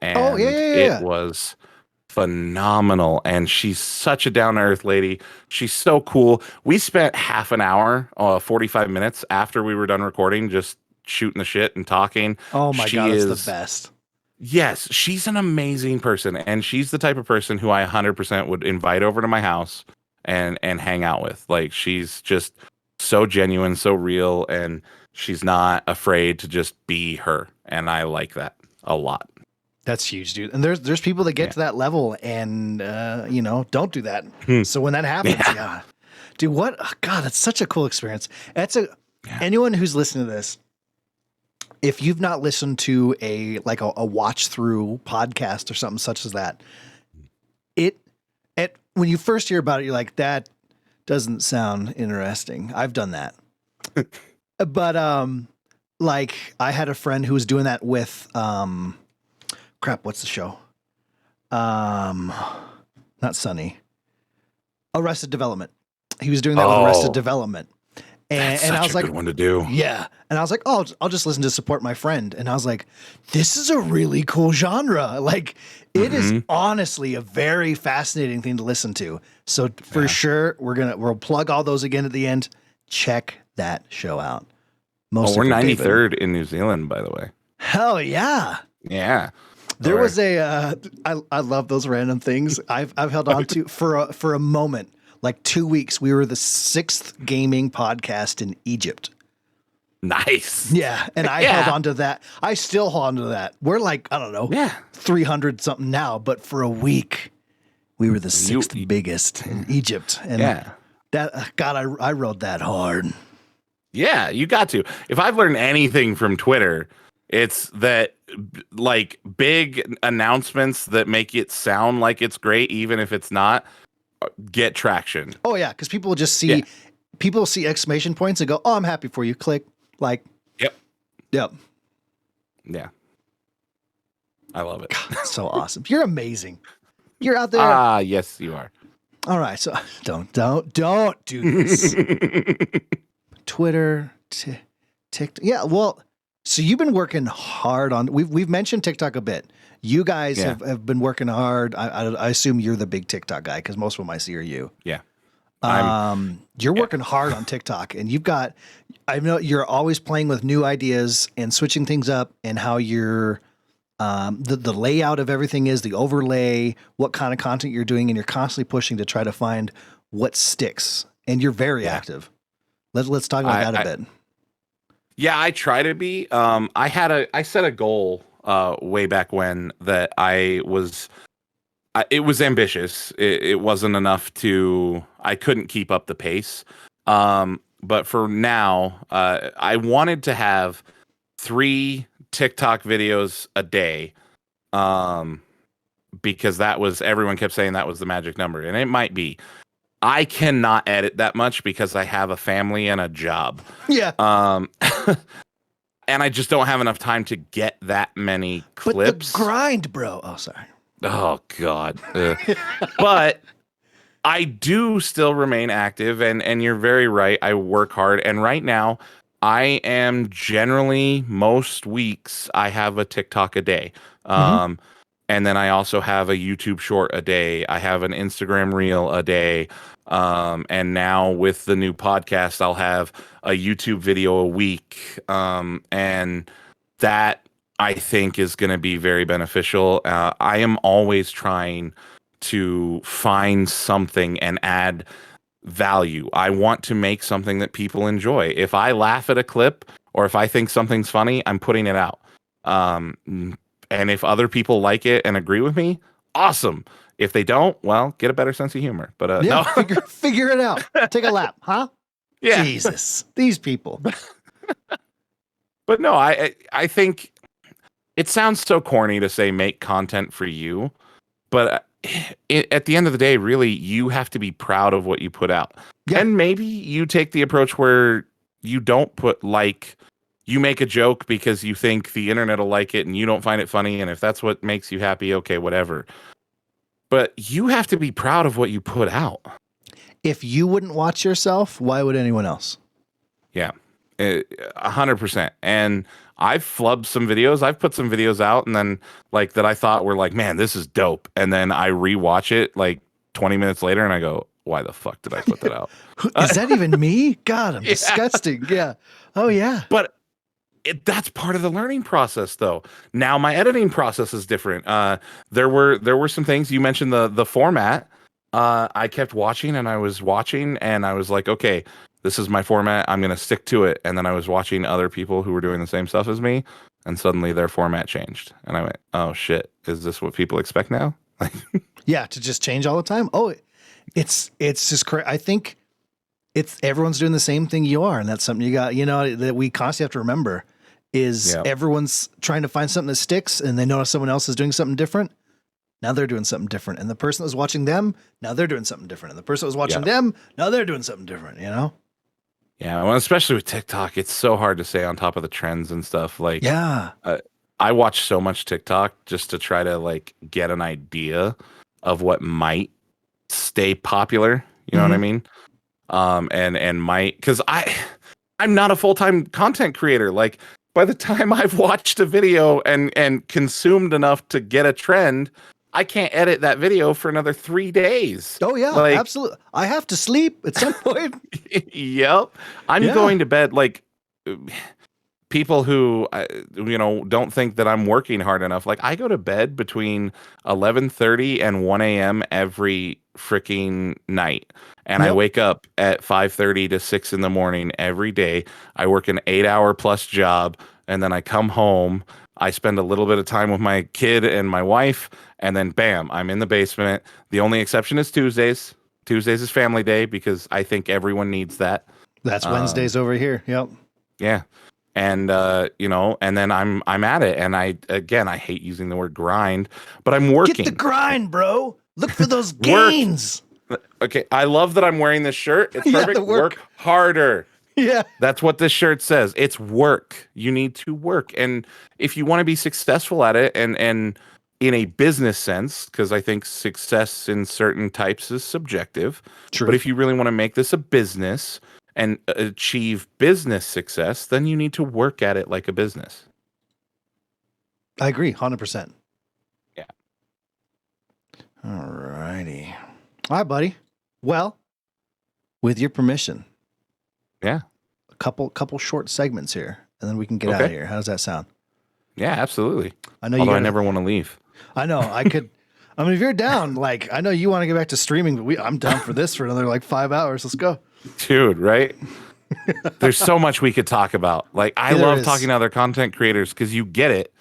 It was phenomenal, and she's such a down-to-earth lady. She's so cool. We spent half an hour, 45 minutes after we were done recording, just shooting the shit and talking. Oh my God, it's the best. Yes, she's an amazing person, and she's the type of person who I 100% would invite over to my house and hang out with. Like, she's just so genuine, so real, and she's not afraid to just be her, and I like that a lot. That's huge, dude. And there's people that get to that level and don't do that. So when that happens, dude, what? Oh, God, that's such a cool experience. Anyone who's listening to this, if you've not listened to a watch through podcast or something such as that, when you first hear about it, you're like, that doesn't sound interesting. I've done that. But I had a friend who was doing that with what's the show? not Sunny. Arrested Development. He was doing that with Arrested Development. That's And such I was a like, good one to do. yeah. And I was like, oh, I'll just listen to support my friend. And I was like, this is a really cool genre. Like, it is honestly a very fascinating thing to listen to. So for sure, we'll plug all those again at the end. Check that show out. We're 93rd in New Zealand, by the way. Hell yeah. Yeah. There was I love those random things. I've held on to for a moment, like 2 weeks. We were the 6th gaming podcast in Egypt. Nice. Yeah, and I held on to that. I still hold on to that. We're like, I don't know, 300 something now, but for a week, we were the 6th biggest in Egypt. And that God, I rode that hard. Yeah, you got to. If I've learned anything from Twitter, it's that like big announcements that make it sound like it's great, even if it's not, get traction. Oh yeah, because people just see people see exclamation points and go, "Oh, I'm happy for you." Click. Like, yep. Yeah. I love it. God, so awesome. You're amazing. You're out there. Yes, you are. All right. So don't do this. Twitter, TikTok. Yeah. Well, so you've been working hard on, we've mentioned TikTok a bit. You guys have been working hard. I assume you're the big TikTok guy because most of them I see are you. Yeah. You're working hard on TikTok, and I know you're always playing with new ideas and switching things up, and how you're the layout of everything is, the overlay, what kind of content you're doing, and you're constantly pushing to try to find what sticks. And you're very active. Let's talk about that a bit. Yeah, I try to be. I set a goal way back when that it was ambitious. It wasn't enough I couldn't keep up the pace. But for now, I wanted to have 3 TikTok videos a day. Because everyone kept saying that was the magic number, and it might be. I cannot edit that much because I have a family and a job. Yeah. And I just don't have enough time to get that many clips. But the grind, bro. Oh, sorry. Oh, God. But I do still remain active, and you're very right. I work hard. And right now, I am generally, most weeks, I have a TikTok a day. And then I also have a YouTube short a day. I have an Instagram reel a day. And now with the new podcast, I'll have a YouTube video a week. And that I think is going to be very beneficial. I am always trying to find something and add value. I want to make something that people enjoy. If I laugh at a clip or if I think something's funny, I'm putting it out. And if other people like it and agree with me, awesome. If they don't, well, get a better sense of humor. But no. figure it out. Take a lap, huh? Yeah. Jesus, these people. But no, I think it sounds so corny to say make content for you, but at the end of the day, really, you have to be proud of what you put out. Yeah. And maybe you take the approach where you don't put you make a joke because you think the internet will like it and you don't find it funny. And if that's what makes you happy, okay, whatever. But you have to be proud of what you put out. If you wouldn't watch yourself, why would anyone else? Yeah, 100%. And I've flubbed some videos. I've put some videos out and then that I thought were man, this is dope. And then I rewatch it 20 minutes later and I go, why the fuck did I put that out? Is that even me? God, I'm disgusting. Yeah. Oh yeah. But that's part of the learning process, though. Now my editing process is different. There were some things you mentioned the format. I kept watching and I was like, okay, this is my format. I'm gonna stick to it. And then I was watching other people who were doing the same stuff as me, and suddenly their format changed. And I went, oh shit, is this what people expect now? Yeah, to just change all the time. Oh, it's just crazy. I think everyone's doing the same thing you are, and that's something you got. That we constantly have to remember. Everyone's trying to find something that sticks, and they notice someone else is doing something different. Now they're doing something different. And the person that was watching them, now they're doing something different. And the person that was watching them, now they're doing something different, Yeah, well, especially with TikTok, it's so hard to stay on top of the trends and stuff. I watch so much TikTok just to try to get an idea of what might stay popular. You know what I mean? Because I'm not a full-time content creator. Like, by the time I've watched a video and consumed enough to get a trend, I can't edit that video for another 3 days. Oh yeah, like, absolutely. I have to sleep at some point. Yep. I'm going to bed. Like, people who, don't think that I'm working hard enough. Like, I go to bed between 11:30 and 1 a.m. every freaking night. And I wake up at 5:30 to 6 in the morning every day. I work an 8-hour plus job. And then I come home. I spend a little bit of time with my kid and my wife. And then, bam, I'm in the basement. The only exception is Tuesdays. Tuesdays is family day because I think everyone needs that. That's Wednesdays over here. Yep. Yeah. And and then I'm at it. And I hate using the word grind, but I'm working. Get the grind, bro. Look for those gains. Okay. I love that I'm wearing this shirt. It's perfect. Work harder. Yeah. That's what this shirt says. It's work. You need to work. And if you want to be successful at it and in a business sense, because I think success in certain types is subjective. True. But if you really want to make this a business and achieve business success, then you need to work at it like a business. I agree, 100%. Yeah. All righty. All right, buddy. Well, with your permission. Yeah. A couple short segments here, and then we can get out of here. How does that sound? Yeah, absolutely. I know. Although I never want to leave. I know. I could. I mean, if you're down, like, I know you want to get back to streaming, but I'm down for this for another like 5 hours. Let's go. Dude, right? There's so much we could talk about. Like, I love talking to other content creators because you get it.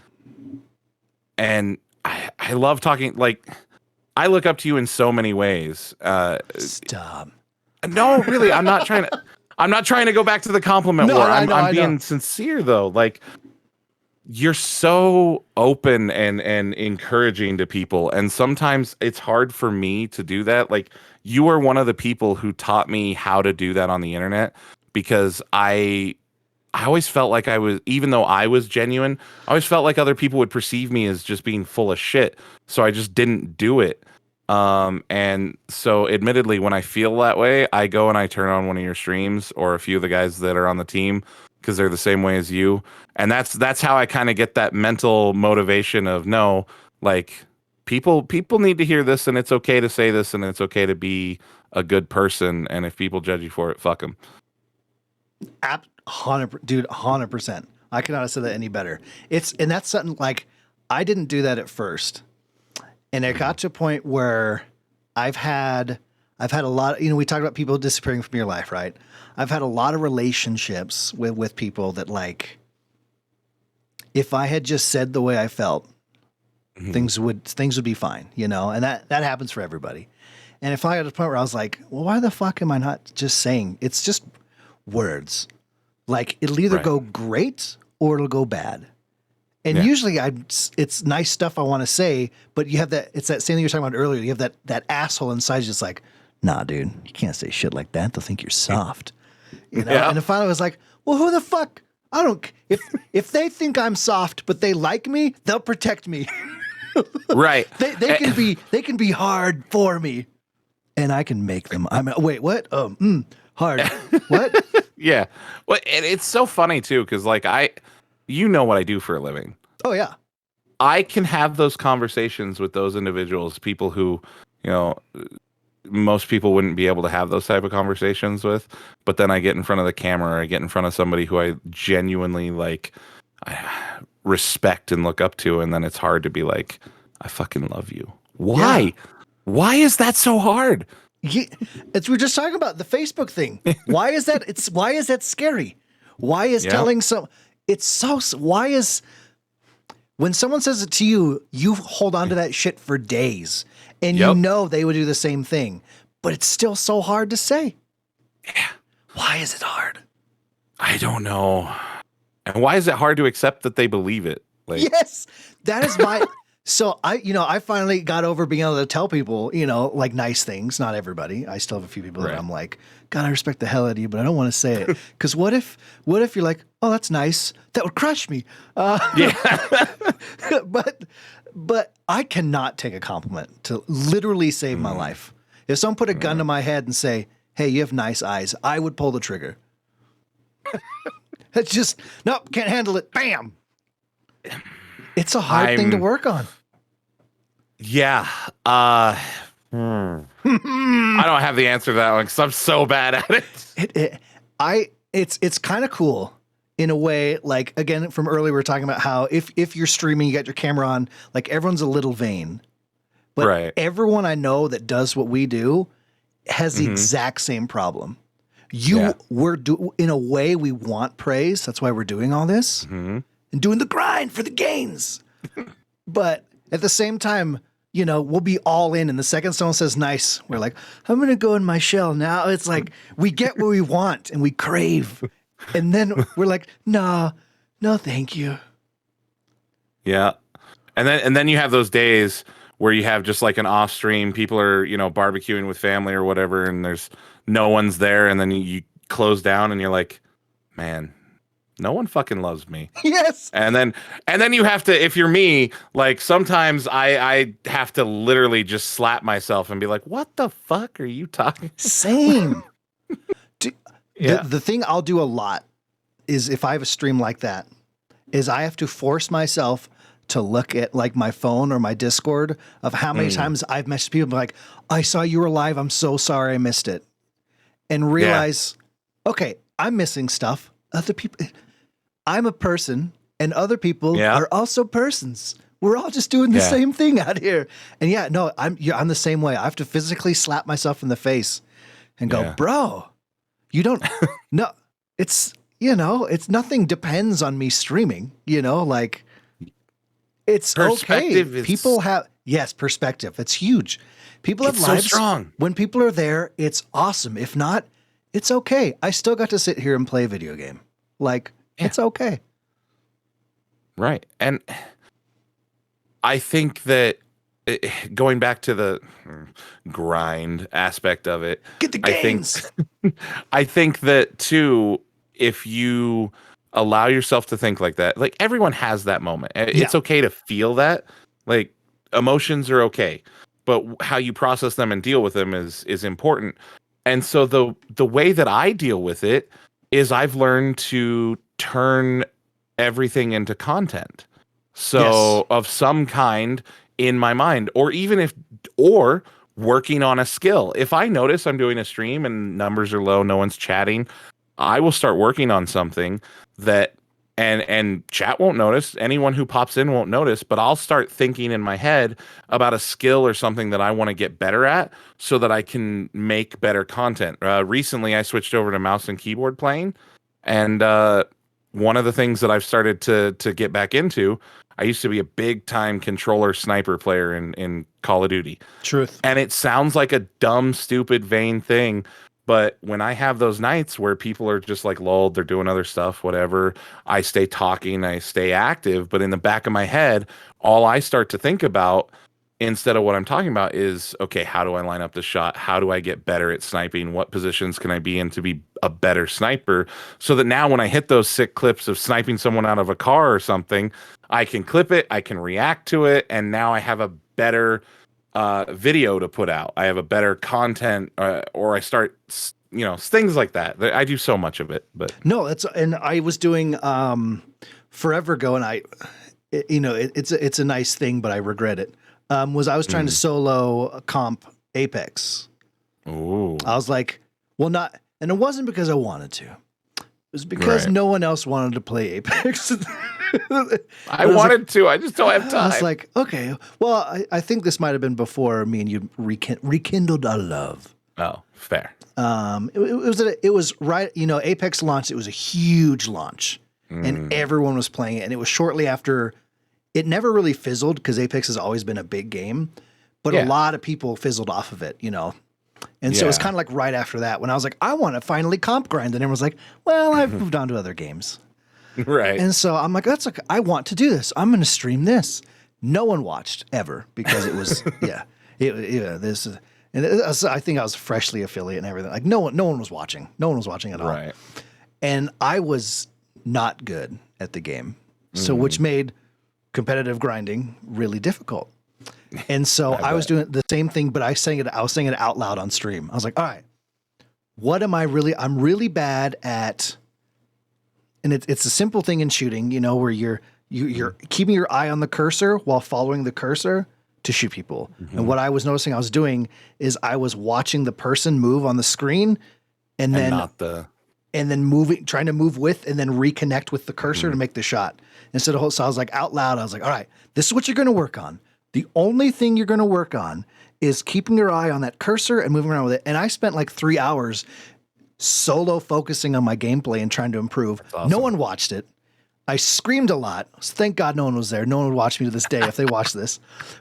And I love talking, like, I look up to you in so many ways. Stop. No, really, I'm not trying to go back to the compliment war. I'm being sincere though. Like, you're so open and encouraging to people. And sometimes it's hard for me to do that. Like, you are one of the people who taught me how to do that on the internet, because I always felt like even though I was genuine, I always felt like other people would perceive me as just being full of shit. So I just didn't do it. And so admittedly, when I feel that way, I go and I turn on one of your streams or a few of the guys that are on the team, because they're the same way as you. And that's how I kind of get that mental motivation of, no, like, people need to hear this, and it's okay to say this, and it's okay to be a good person. And if people judge you for it, fuck them. 100%. I could not have said that any better. And that's something, like, I didn't do that at first. And it got to a point where I've had a lot, we talked about people disappearing from your life, right? I've had a lot of relationships with people that, like, if I had just said the way I felt, things would be fine, and that happens for everybody. And if I got to the point where I was like, well, why the fuck am I not just saying, it's just words. Like, it'll either go great or it'll go bad. And usually it's nice stuff I want to say, but you have it's that same thing you were talking about earlier. You have that asshole inside just like, nah, dude, you can't say shit like that. They'll think you're soft. And then finally I was like, well, who the fuck? I don't, if they think I'm soft, but they like me, they'll protect me. Right. They can be hard for me, and I can make them. Wait, what? Hard. What? Yeah. Well, it's so funny too, because like you know what I do for a living. Oh yeah. I can have those conversations with those individuals, people who, most people wouldn't be able to have those type of conversations with. But then I get in front of the camera, or I get in front of somebody who I genuinely I respect and look up to, and then it's hard to be like, I fucking love you. Why? Yeah. Why is that so hard? We're just talking about the Facebook thing. Why is that? Why is that scary? Why is telling why is, when someone says it to you, you hold on to that shit for days, and they would do the same thing, but it's still so hard to say. Yeah. Why is it hard? I don't know. And why is it hard to accept that they believe it? Like, yes, that is my. So I finally got over being able to tell people, like, nice things. Not everybody. I still have a few people that I'm like, God, I respect the hell out of you, but I don't want to say it. Because what if you're like, oh, that's nice. That would crush me. Yeah. But I cannot take a compliment to literally save my life. If someone put a gun to my head and say, "Hey, you have nice eyes," I would pull the trigger. It's just nope, can't handle it. Bam. It's a hard thing to work on. Yeah. I don't have the answer to that one because I'm so bad at it. It's kind of cool in a way. Like again, from earlier, we were talking about how if you're streaming, you got your camera on, like everyone's a little vain. But everyone I know that does what we do has the exact same problem. In a way, we want praise. That's why we're doing all this and doing the grind for the gains. But at the same time, you know, we'll be all in. And the second someone says nice, we're like, I'm going to go in my shell now. It's like we get what we want and we crave. And then we're like, no, thank you. Yeah. And then you have those days where you have just like an off stream, people are, you know, barbecuing with family or whatever, and there's no one's there, and then you close down and you're like, man, no one fucking loves me. Yes. And then you have to, if you're me, like sometimes I have to literally just slap myself and be like, what the fuck are you talking? Same. The thing I'll do a lot is if I have a stream like that, is I have to force myself to look at like my phone or my Discord of how many times I've messaged people like, I saw you were live. I'm so sorry I missed it. And realize, okay, I'm missing stuff. Other people, I'm a person and other people are also persons. We're all just doing the same thing out here. And I'm the same way. I have to physically slap myself in the face and go, bro, you don't, no, it's, you know, it's nothing depends on me streaming, you know, like it's okay. People have, perspective. It's huge. People have lives. So strong. When people are there, it's awesome. If not, it's okay. I still got to sit here and play a video game. Like, it's okay. Right. And I think that going back to the grind aspect of it, get the gains. I think that too, if you allow yourself to think like that, like everyone has that moment. It's okay to feel that. Like emotions are okay, but how you process them and deal with them is important. And so the way that I deal with it is I've learned to turn everything into content. So of some kind in my mind, or working on a skill. If I notice I'm doing a stream and numbers are low, no one's chatting, I will start working on something that and chat won't notice. Anyone who pops in won't notice, but I'll start thinking in my head about a skill or something that I want to get better at so that I can make better content. Recently, I switched over to mouse and keyboard playing, and one of the things that I've started to get back into, I used to be a big time controller sniper player in Call of Duty. Truth. And it sounds like a dumb, stupid, vain thing. But when I have those nights where people are just like lulled, they're doing other stuff, whatever, I stay talking, I stay active. But in the back of my head, all I start to think about instead of what I'm talking about is, okay, how do I line up the shot? How do I get better at sniping? What positions can I be in to be a better sniper? So that now when I hit those sick clips of sniping someone out of a car or something, I can clip it, I can react to it, and now I have a better video to put out. I have a better content, or I start, you know, things like that. I do so much of it, but no, and I was doing forever ago, and it's a nice thing, but I regret it. I was trying to solo comp Apex. Ooh. I was like, well, not, and it wasn't because I wanted to. It was because no one else wanted to play Apex. I wanted to. I just don't have time. I was like, okay, well, I think this might have been before me and you rekindled our love. Oh, fair. It was right. You know, Apex launched. It was a huge launch, and everyone was playing it. And it was shortly after. It never really fizzled because Apex has always been a big game, but a lot of people fizzled off of it. You know. And so it's kind of like right after that when I was like, I want to finally comp grind. And everyone was like, well, I've moved on to other games. Right. And so I'm like, that's okay. I want to do this. I'm going to stream this. No one watched ever because it was, I think I was freshly affiliate and everything. Like no one was watching. No one was watching at all. Right. And I was not good at the game. So which made competitive grinding really difficult. And so I was bet. doing the same thing, but I was saying it out loud on stream. I was like, all right, what am I really? I'm really bad at, and it's a simple thing in shooting, where you're keeping your eye on the cursor while following the cursor to shoot people. And what I was noticing I was doing is I was watching the person move on the screen and then moving, trying to move with and then reconnect with the cursor to make the shot. So I was like out loud, I was like, all right, this is what you're going to work on. The only thing you're going to work on is keeping your eye on that cursor and moving around with it. And I spent like 3 hours solo focusing on my gameplay and trying to improve. Awesome. No one watched it. I screamed a lot. Thank God no one was there. No one would watch me to this day if they watched this.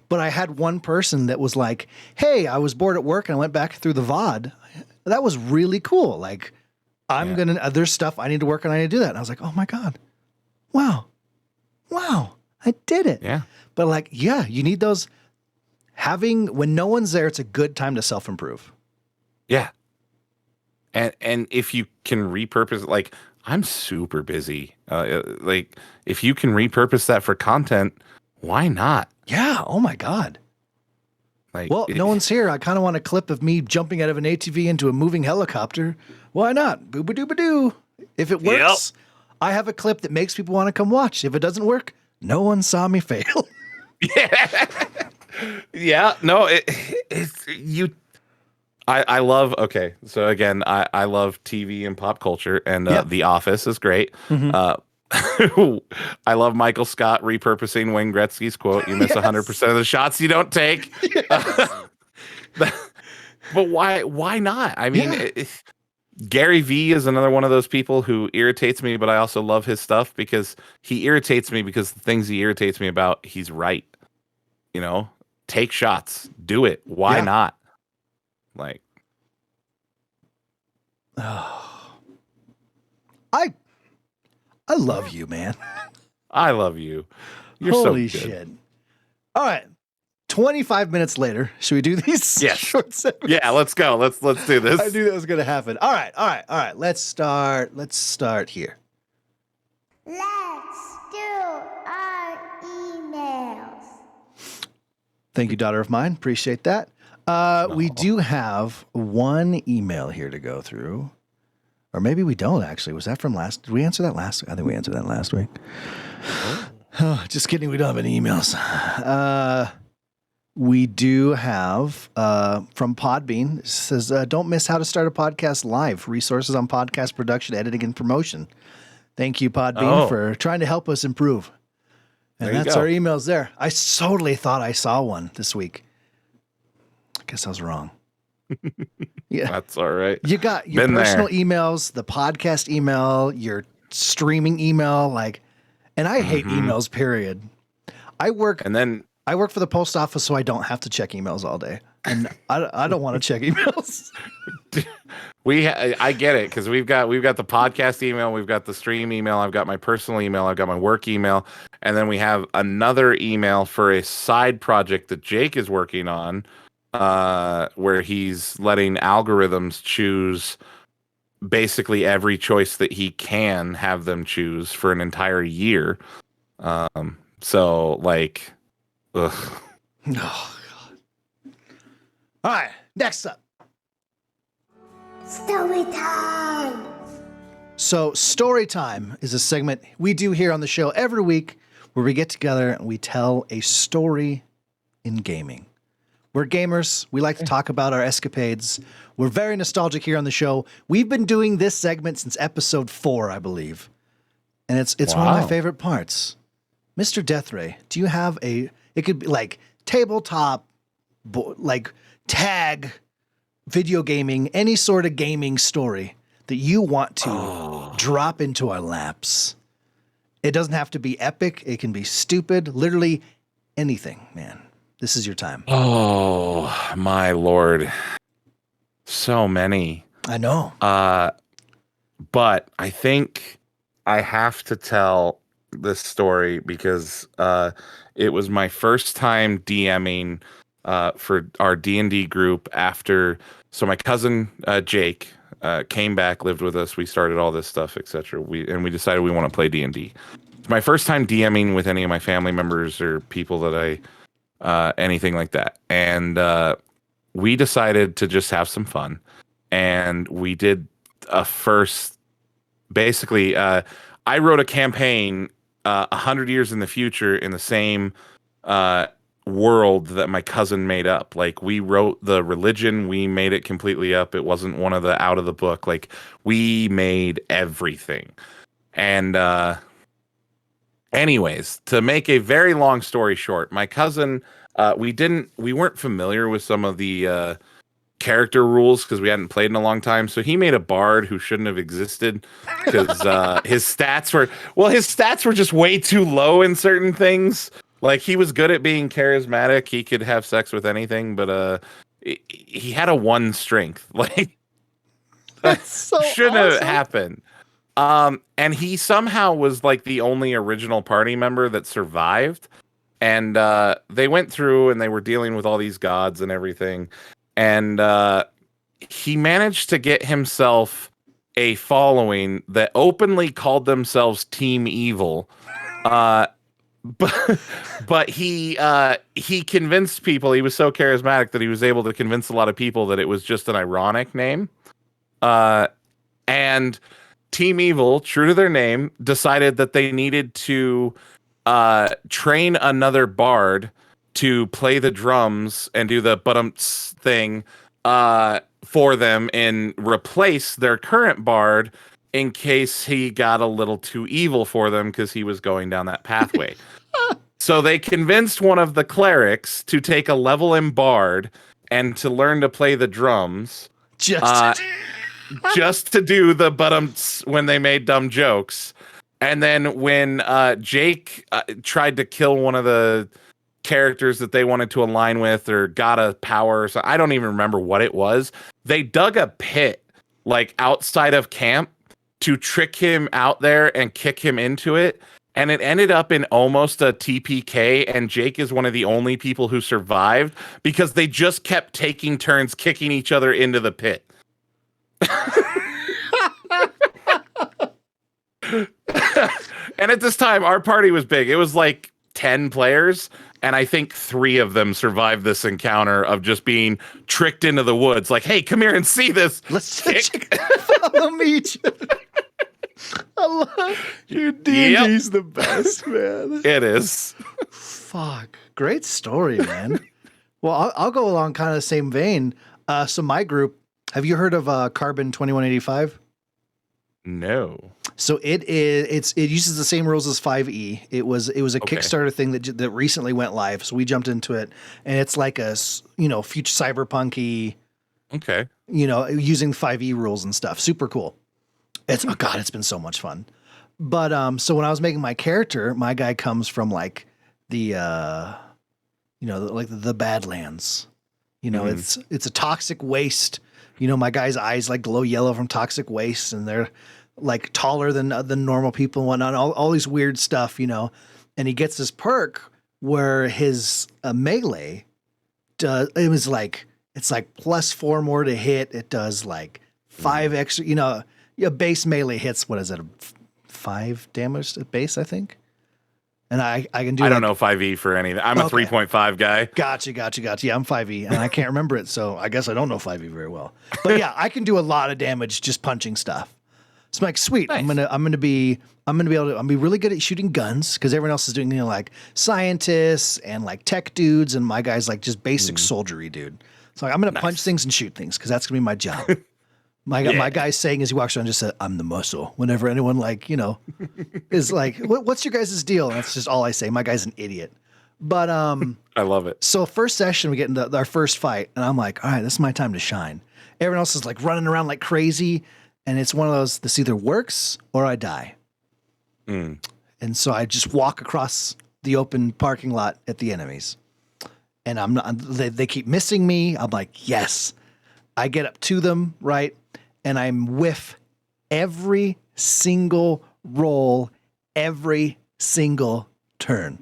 But I had one person that was like, hey, I was bored at work and I went back through the VOD. That was really cool. Like, there's stuff I need to work on. I need to do that. And I was like, oh my God. Wow, I did it. Yeah. But like, yeah, you need those. When no one's there, it's a good time to self-improve. Yeah. And if you can repurpose, like, I'm super busy. Like, if you can repurpose that for content, why not? Yeah. Oh my God. Like, Well, no one's here. I kind of want a clip of me jumping out of an ATV into a moving helicopter. Why not? Boo-ba-doo-ba-doo. If it works, I have a clip that makes people want to come watch. If it doesn't work, no one saw me fail. Yeah. Yeah. No, I love, okay. So again, I love TV and pop culture, and The Office is great. I love Michael Scott repurposing Wayne Gretzky's quote, "You miss 100% of the shots you don't take." But why not? I mean, Gary Vee is another one of those people who irritates me, but I also love his stuff because he irritates me because the things he irritates me about, he's right. Take shots, do it. Why not? Like, I love you, man. I love you. You're Holy so good. shit. All right. 25 minutes later. Should we do these? Yes. Short segments? Yeah, let's go. Let's do this. I knew that was going to happen. All right. Let's start here. Let's do our emails. Thank you, daughter of mine. Appreciate that. We do have one email here to go through. Or maybe we don't, actually. Was that from last? Did we answer that last week? I think we answered that last week. Oh, just kidding. We don't have any emails. We do have from Podbean. It says, don't miss how to start a podcast live. Resources on podcast production, editing, and promotion. Thank you, Podbean, for trying to help us improve. And that's our emails there. I totally thought I saw one this week. I guess I was wrong. Yeah, That's all right. You got your personal emails, the podcast email, your streaming email, and I hate emails, period. I work for the post office, so I don't have to check emails all day. And I don't want to check emails. I get it, because we've got the podcast email, we've got the stream email, I've got my personal email, I've got my work email, and then we have another email for a side project that Jake is working on, where he's letting algorithms choose basically every choice that he can have them choose for an entire year. So like, ugh. Oh, God. All right, next up. Story time. So story time is a segment we do here on the show every week where we get together and we tell a story in gaming. We're gamers. We like to talk about our escapades. We're very nostalgic here on the show. We've been doing this segment since episode 4, I believe. And it's one of my favorite parts. Mr. Deathray, do you have it could be like tabletop, like tag, video gaming, any sort of gaming story that you want to drop into our laps? It doesn't have to be epic. It can be stupid. Literally anything, man. This is your time. Oh, my Lord. So many. I know. But I think I have to tell this story because it was my first time DMing for our D&D group after. So my cousin Jake came back, lived with us. We started all this stuff, etc. We decided we want to play D&D. It's my first time DMing with any of my family members or people that I anything like that. And we decided to just have some fun. And we did a first, basically, I wrote a campaign 100 years in the future in the same world that my cousin made up. Like, we wrote the religion, we made it completely up. It wasn't one of the out of the book. Like, we made everything. And anyways, to make a very long story short, my cousin, we weren't familiar with some of the character rules because we hadn't played in a long time. So he made a bard who shouldn't have existed because his stats were just way too low in certain things. Like, he was good at being charismatic. He could have sex with anything, but he had a 1 strength. Like, That's so shouldn't awesome. have happened. And he somehow was like the only original party member that survived. And they went through and they were dealing with all these gods and everything. And he managed to get himself a following that openly called themselves Team Evil. But he convinced people. He was so charismatic that he was able to convince a lot of people that it was just an ironic name. And Team Evil, true to their name, decided that they needed to train another bard to play the drums and do the but-umts thing for them and replace their current bard in case he got a little too evil for them because he was going down that pathway. So they convinced one of the clerics to take a level in bard and to learn to play the drums. Just to do the but-umts when they made dumb jokes. And then when Jake tried to kill one of the characters that they wanted to align with or got a power or something, I don't even remember what it was. They dug a pit like outside of camp to trick him out there and kick him into it. And it ended up in almost a TPK, and Jake is one of the only people who survived because they just kept taking turns kicking each other into the pit. And at this time, our party was big. It was like 10 players, and I think 3 of them survived this encounter of just being tricked into the woods. Like, hey, come here and see this. Let's follow me. I love your D&D's the best, man. It is. Fuck. Great story, man. Well, I'll go along kind of the same vein. So my group, have you heard of Carbon 2185? No. So it uses the same rules as 5e. It was a Kickstarter thing that recently went live. So we jumped into it, and it's like a future cyberpunk-y, using 5e rules and stuff. Super cool. It's been so much fun. But so when I was making my character, my guy comes from like the the Badlands. It's a toxic waste. My guy's eyes like glow yellow from toxic waste, and they're like taller than normal people and whatnot. All these weird stuff, and he gets this perk where his melee does. It's like +4 more to hit. It does like 5 extra. Base melee hits. What is it? 5 damage at base, I think. And I can do. I don't know 5e for anything. I'm a 3.5 guy. Gotcha. Yeah, I'm 5e, and I can't remember it, so I guess I don't know 5e very well. But yeah, I can do a lot of damage just punching stuff. So I'm like, sweet. Nice. I'm gonna be really good at shooting guns because everyone else is doing like scientists and like tech dudes, and my guy's like just basic soldiery dude. So I'm gonna punch things and shoot things because that's gonna be my job. My guy's saying as he walks around just said, "I'm the muscle." Whenever anyone is like, "What's your guys' deal?" And that's just all I say. My guy's an idiot. But I love it. So first session, we get into our first fight, and I'm like, "All right, this is my time to shine." Everyone else is like running around like crazy, and it's one of those. This either works or I die. And so I just walk across the open parking lot at the enemies, and I'm not. They keep missing me. I'm like, yes. I get up to them, right? And I whiff every single roll, every single turn.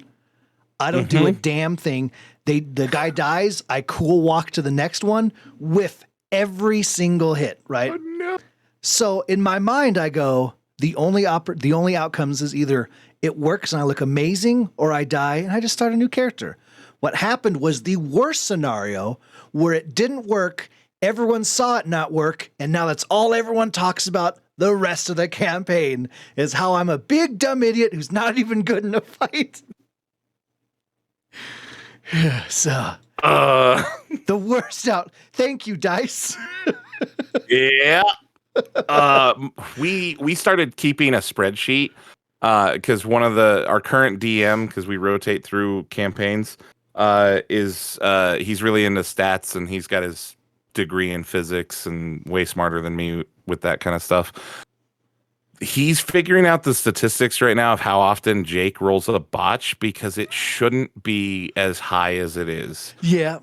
I don't do a damn thing. The guy dies. I cool walk to the next one, whiff every single hit, right? Oh, no. So in my mind, I go, the only outcomes is either it works and I look amazing or I die and I just start a new character. What happened was the worst scenario where it didn't work. Everyone saw it not work. And now that's all everyone talks about the rest of the campaign is how I'm a big dumb idiot who's not even good in a fight. So the worst out. Thank you, Dice. Yeah. We started keeping a spreadsheet because one of our current DM, because we rotate through campaigns, he's really into stats, and he's got his degree in physics and way smarter than me with that kind of stuff. He's figuring out the statistics right now of how often Jake rolls a botch because it shouldn't be as high as it is. Yeah.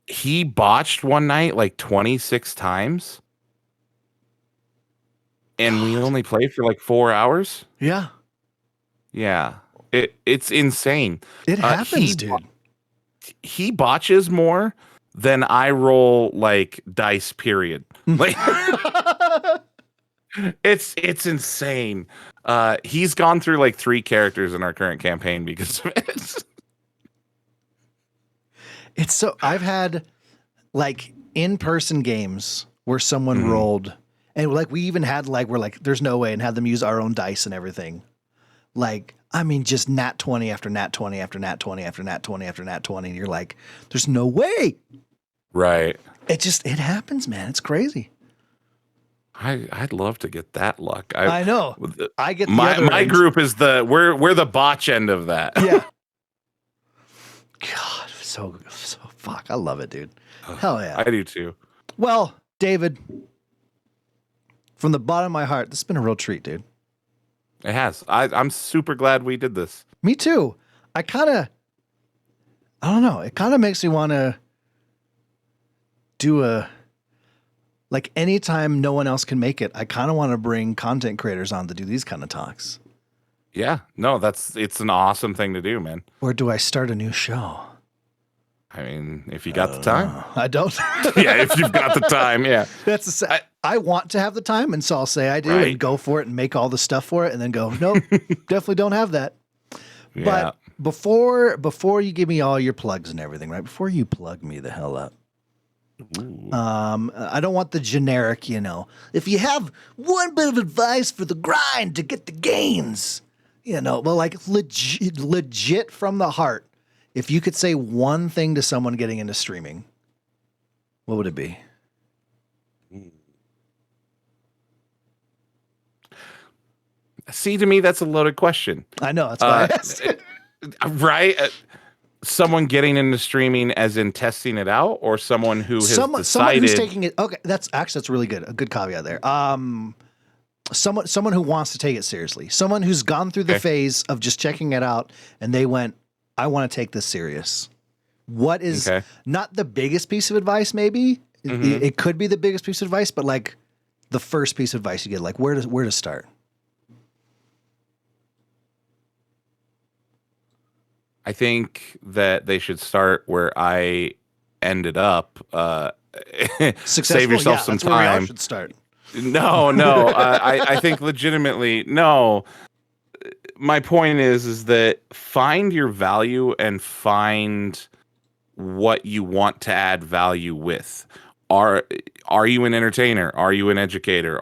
He botched one night like 26 times. And we only played for like 4 hours. Yeah. Yeah. It's insane. It happens, dude. He botches more than I roll like dice, period. Like it's insane. He's gone through like 3 characters in our current campaign because of it. It's so I've had like in-person games where someone rolled, and like we even had like we're like there's no way, and had them use our own dice and everything. Like I mean, just nat 20 after nat 20 after nat 20 after nat 20 after nat 20, and you're like, there's no way. Right. It happens, man. It's crazy. I'd love to get that luck. I know. I get the my group is we're the botch end of that. Yeah. God, so fuck. I love it, dude. Hell yeah. I do too. Well, David, from the bottom of my heart, this has been a real treat, dude. It has. I'm super glad we did this. Me too. I don't know. It kind of makes me want to do like anytime no one else can make it, I kind of want to bring content creators on to do these kind of talks. Yeah. No, it's an awesome thing to do, man. Or do I start a new show? I mean, if you got the time. I don't. Yeah, if you've got the time, yeah. I want to have the time, and so I'll say I do and go for it and make all the stuff for it and then go, nope, definitely don't have that. Yeah. But before you give me all your plugs and everything, right? Before you plug me the hell up. Ooh. I don't want the generic, if you have one bit of advice for the grind to get the gains, but like legit from the heart. If you could say one thing to someone getting into streaming, what would it be? See, to me, that's a loaded question. I know. That's why I asked it. Right? Someone getting into streaming as in testing it out, or someone who has decided... Someone who's taking it... Okay, that's really good. A good caveat there. Someone who wants to take it seriously. Someone who's gone through the phase of just checking it out, and they went, I want to take this serious. What is not the biggest piece of advice, maybe? It could be the biggest piece of advice, but like the first piece of advice you get, like where to start? I think that they should start where I ended up. Save yourself some time. Where we all should start. No. I think legitimately, no. My point is that find your value and find what you want to add value with. Are you an entertainer? Are you an educator?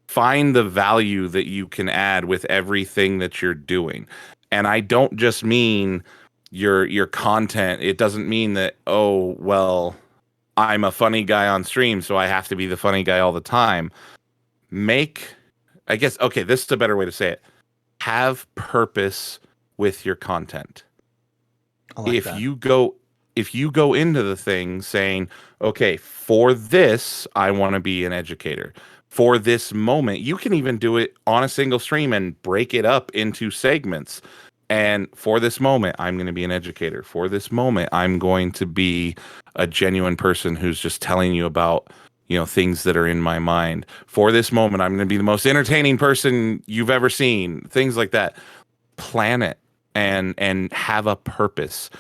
Find the value that you can add with everything that you're doing. And I don't just mean your content. It doesn't mean that, oh, well, I'm a funny guy on stream, so I have to be the funny guy all the time. This is a better way to say it. Have purpose with your content. I like that. If you go into the thing saying, okay, for this, I want to be an educator. For this moment, you can even do it on a single stream and break it up into segments. And for this moment, I'm going to be an educator. For this moment, I'm going to be a genuine person who's just telling you about, things that are in my mind. For this moment, I'm going to be the most entertaining person you've ever seen. Things like that. Plan it and have a purpose.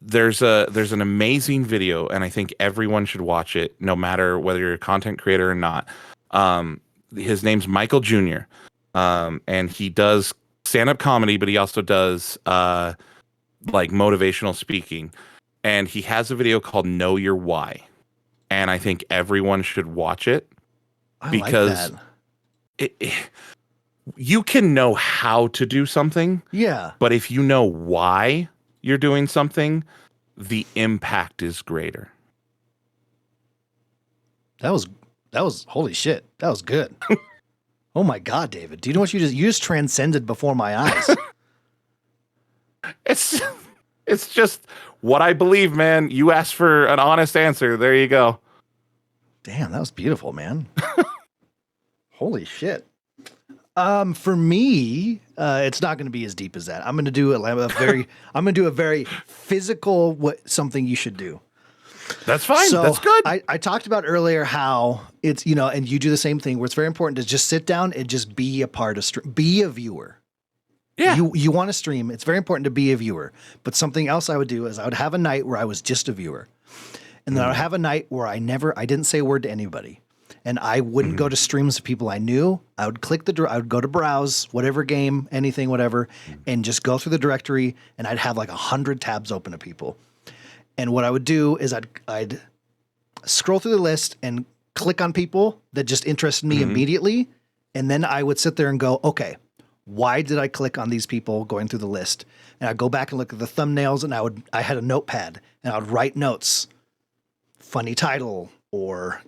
There's an amazing video, and I think everyone should watch it, no matter whether you're a content creator or not. His name's Michael Jr. And he does stand-up comedy, but he also does like motivational speaking, and he has a video called Know Your Why. And I think everyone should watch it because like that. You can know how to do something. Yeah. But if you know why you're doing something, the impact is greater. That was holy shit. That was good. Oh my God, David. Do you know what you just transcended before my eyes? It's just what I believe, man. You asked for an honest answer. There you go. Damn, that was beautiful, man. Holy shit. For me, it's not going to be as deep as that. I'm going to do a very physical something you should do. That's fine. So that's good. I talked about earlier how it's, and you do the same thing where it's very important to just sit down and just be a part of be a viewer. Yeah. You want to stream. It's very important to be a viewer. But something else I would do is I would have a night where I was just a viewer. And then I would have a night where I didn't say a word to anybody. And I wouldn't go to streams of people I knew. I would I would go to browse, whatever game, anything, whatever, and just go through the directory, and I'd have like 100 tabs open of people. And what I would do is I'd scroll through the list and click on people that just interested me immediately. And then I would sit there and go, okay, why did I click on these people going through the list? And I'd go back and look at the thumbnails, and I had a notepad, and I would write notes, funny title, or,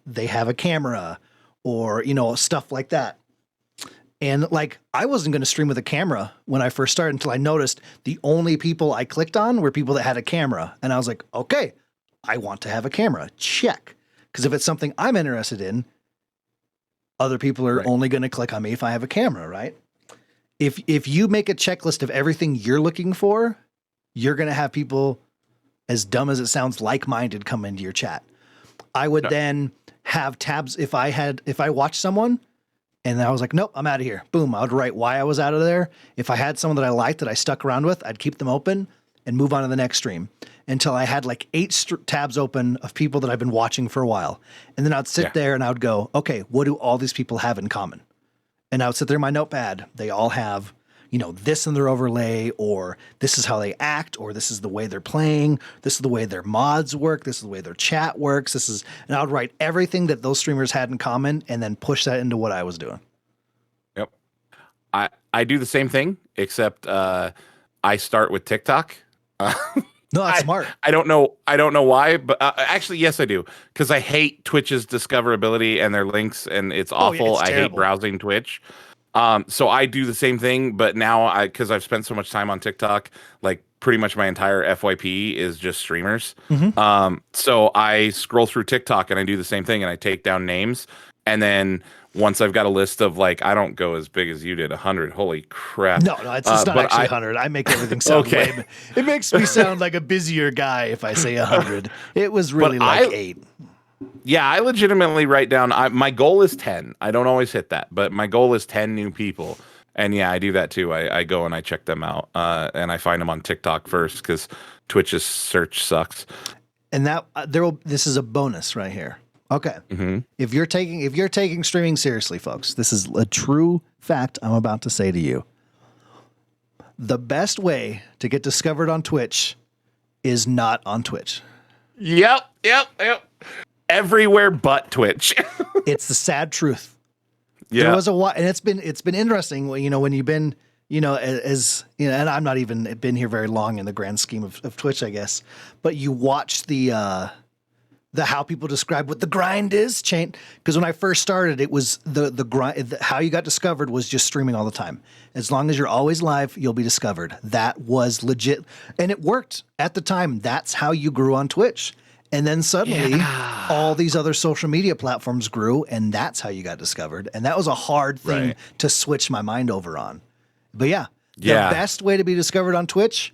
they have a camera, or, stuff like that. And like, I wasn't going to stream with a camera when I first started until I noticed the only people I clicked on were people that had a camera. And I was like, okay, I want to have a camera. Check. Because if it's something I'm interested in, other people are only going to click on me if I have a camera, right? If you make a checklist of everything you're looking for, you're going to have people, as dumb as it sounds, like-minded come into your chat. I would then have tabs if I watched someone and I was like, nope, I'm out of here. Boom. I would write why I was out of there. If I had someone that I liked that I stuck around with, I'd keep them open and move on to the next stream until I had like 8 tabs open of people that I've been watching for a while. And then I'd sit there and I would go, okay, what do all these people have in common? And I would sit there in my notepad. They all have, this in their overlay, or this is how they act, or this is the way they're playing. This is the way their mods work. This is the way their chat works. And I would write everything that those streamers had in common and then push that into what I was doing. Yep. I do the same thing, except I start with TikTok. No, that's smart. I don't know why, but actually, yes, I do, because I hate Twitch's discoverability and their links, and it's awful. I hate browsing Twitch. So I do the same thing, but now because I've spent so much time on TikTok, like pretty much my entire FYP is just streamers. So I scroll through TikTok and I do the same thing, and I take down names, and then once I've got a list of like, I don't go as big as you did, 100. Holy crap! No, it's not actually 100. I make everything sound okay. It makes me sound like a busier guy if I say 100. It was really like 8. Yeah, I legitimately write down. My goal is 10. I don't always hit that, but my goal is 10 new people. And yeah, I do that too. I go and I check them out, and I find them on TikTok first because Twitch's search sucks. And this is a bonus right here. Okay. If you're taking streaming seriously, folks, this is a true fact I'm about to say to you. The best way to get discovered on Twitch is not on Twitch. Yep. Everywhere but Twitch. It's the sad truth. Yeah. There was a while, and it's been interesting. When you've been, and I'm not even been here very long in the grand scheme of Twitch, I guess. But you watch the how people describe what the grind is change. Because when I first started, it was the grind. How you got discovered was just streaming all the time. As long as you're always live, you'll be discovered. That was legit, and it worked at the time. That's how you grew on Twitch. And then suddenly all these other social media platforms grew, and that's how you got discovered. And that was a hard thing to switch my mind over on. But the best way to be discovered on Twitch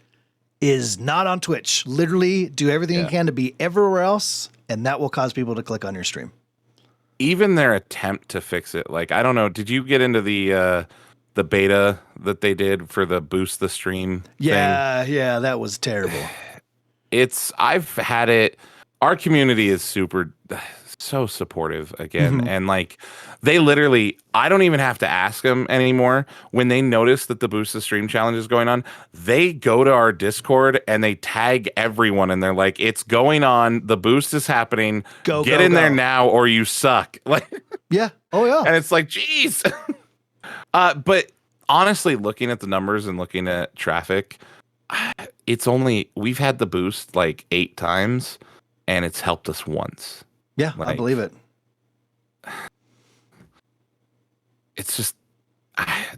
is not on Twitch. Literally do everything you can to be everywhere else, and that will cause people to click on your stream. Even their attempt to fix it, like, I don't know, did you get into the beta that they did for the boost the stream thing? Yeah, that was terrible. I've had it. Our community is super so supportive again. And like, they literally, I don't even have to ask them anymore. When they notice that the Boost the Stream challenge is going on, they go to our Discord and they tag everyone and they're like, it's going on. The boost is happening. Get in there now or you suck. Like, yeah. Oh, yeah. And it's like, geez. But honestly, looking at the numbers and looking at traffic, we've had the boost like 8 times and it's helped us once. Yeah, like, I believe it. It's just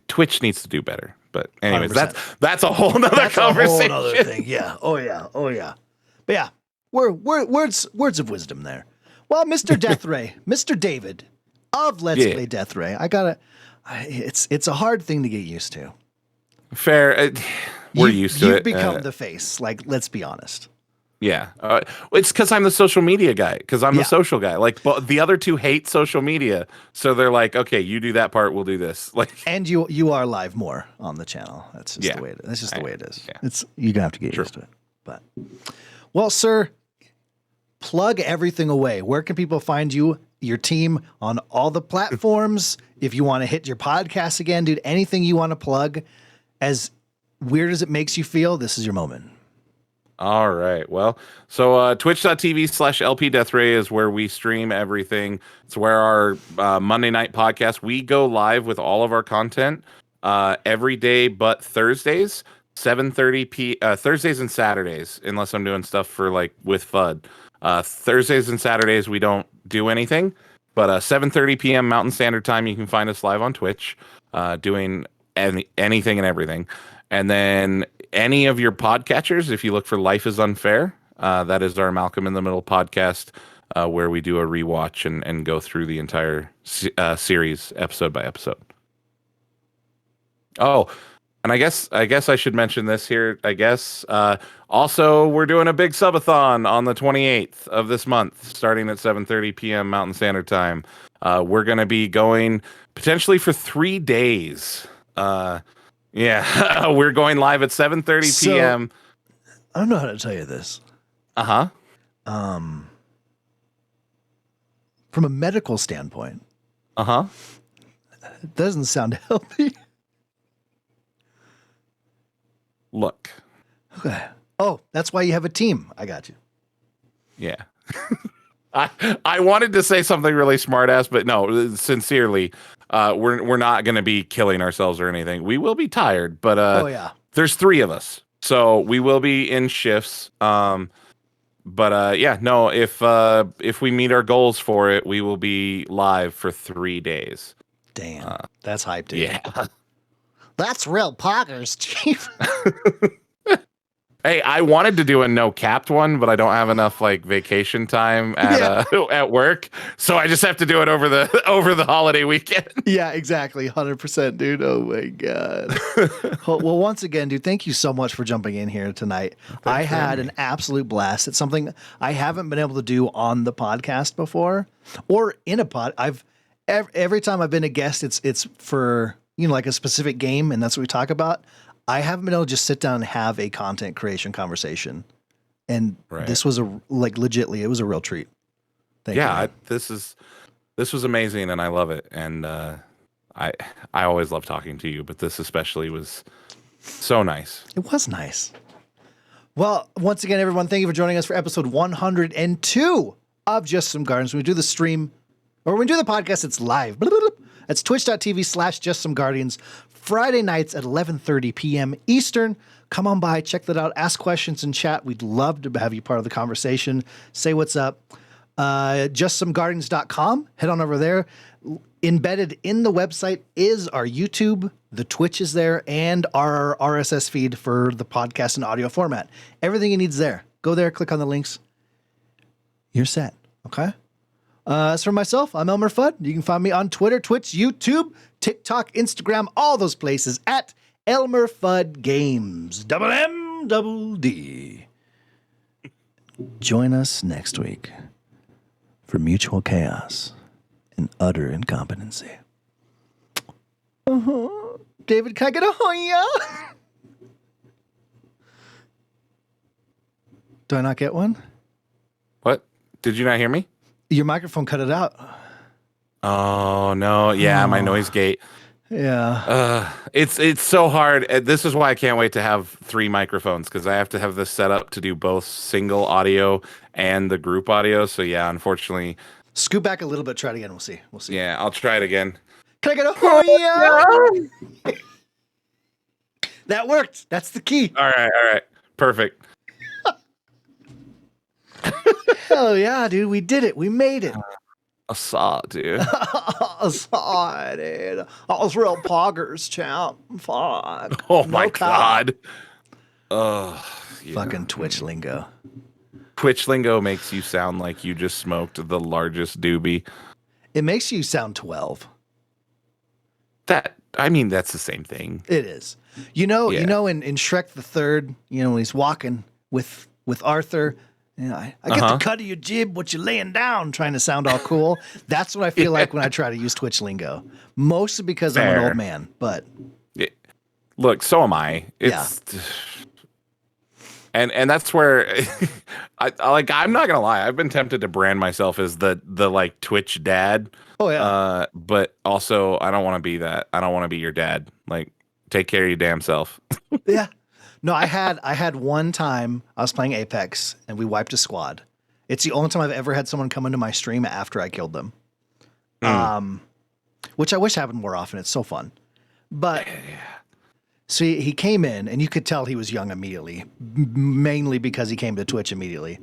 Twitch needs to do better. But anyways, 100%. that's a whole nother conversation. A whole other thing. Yeah. Oh yeah. Oh yeah. But yeah, words of wisdom there. Well, Mr. Deathray, Mr. David of Let's Play Deathray, it's a hard thing to get used to. Fair. We're used to it. You've become the face. Like, let's be honest. Yeah. It's because I'm the social media guy, because I'm the social guy. Like, but the other two hate social media. So they're like, okay, you do that part, we'll do this. Like, and you are live more on the channel. That's just the way it is. That's just the way it is. Yeah. You're gonna have to get used to it. But well, sir, plug everything away. Where can people find you, your team on all the platforms? If you want to hit your podcast again, dude, anything you want to plug, as weird as it makes you feel, this is your moment. All right. Well, so twitch.tv/LPdeathray is where we stream everything. It's where our Monday night podcast, we go live with all of our content every day but Thursdays, 7:30 Thursdays and Saturdays, unless I'm doing stuff for like with FUD. Thursdays and Saturdays, we don't do anything, but 7:30 p.m. Mountain Standard Time, you can find us live on Twitch doing anything and everything. And then any of your podcatchers, if you look for Life is Unfair, that is our Malcolm in the Middle podcast, where we do a rewatch and go through the entire series episode by episode. Oh, and I guess I should mention this here. I guess also we're doing a big subathon on the 28th of this month, starting at 7:30 p.m. Mountain Standard Time. We're going to be going potentially for 3 days. Yeah, we're going live at 7:30 p.m. I don't know how to tell you this. From a medical standpoint. It doesn't sound healthy. Look. Okay. Oh, that's why you have a team. I got you. Yeah. I wanted to say something really smart ass, but no, sincerely, we're not going to be killing ourselves or anything. We will be tired, but there's 3 of us, so we will be in shifts. If we meet our goals for it, we will be live for 3 days. Damn, that's hype, dude. Yeah, that's real poggers, Chief. Hey, I wanted to do a no capped one, but I don't have enough like vacation time at work, so I just have to do it over the holiday weekend. Yeah, exactly, 100%, dude. Oh my god. Well, once again, dude, thank you so much for jumping in here tonight. I had an absolute blast. It's something I haven't been able to do on the podcast before, or in a pod. Every time I've been a guest, it's for like a specific game, and that's what we talk about. I haven't been able to just sit down and have a content creation conversation. And this was legitly, it was a real treat. Thank you. This was amazing and I love it. And I always love talking to you, but this especially was so nice. It was nice. Well, once again, everyone, thank you for joining us for episode 102 of Just Some Guardians. When we do the stream, or when we do the podcast, it's live. That's twitch.tv/JustSomeGuardians. Friday nights at 11:30 p.m. Eastern. Come on by, check that out, ask questions in chat. We'd love to have you part of the conversation. Say what's up. JustSomeGuardians.com. Head on over there. Embedded in the website is our YouTube, the Twitch is there, and our RSS feed for the podcast and audio format. Everything you need is there. Go there, click on the links. You're set, okay? As for myself, I'm Elmmerfudd. You can find me on Twitter, Twitch, YouTube, TikTok, Instagram, all those places at Elmmerfudd Games. MMD. Join us next week for mutual chaos and utter incompetency. David, can I get a hoya? Do I not get one? What? Did you not hear me? Your microphone cut it out. Oh no, yeah, my noise gate. Yeah. It's so hard. This is why I can't wait to have 3 microphones, because I have to have this set up to do both single audio and the group audio. So yeah, unfortunately, Scoot back a little bit. Try it again. We'll see. We'll see. yeah, I'll try it again. Can I get a oh yeah? That worked. That's the key. All right, perfect. Hell yeah, dude. We did it. We made it. I saw it, dude. I saw it, dude. I was real poggers, champ. Fuck. Oh No my cop. god. Oh, yeah. Fucking Twitch lingo. Twitch lingo makes you sound like you just smoked the largest doobie. It makes you sound 12. That's the same thing. It is. You know, Yeah. in Shrek the Third, when he's walking with Arthur, I get the cut of your jib, what you laying down, trying to sound all cool. That's what I feel like when I try to use Twitch lingo. Mostly because I'm an Fair. old man, but Look, so am I. It's and that's where I'm not gonna lie, I've been tempted to brand myself as the like Twitch dad. oh yeah. But also I don't want to be that. I don't want to be your dad. Like, take care of your damn self. Yeah. No, I had one time I was playing Apex and we wiped a squad. It's the only time I've ever had someone come into my stream after I killed them. Which I wish happened more often. It's so fun. But so he came in and you could tell he was young immediately, mainly because he came to Twitch immediately.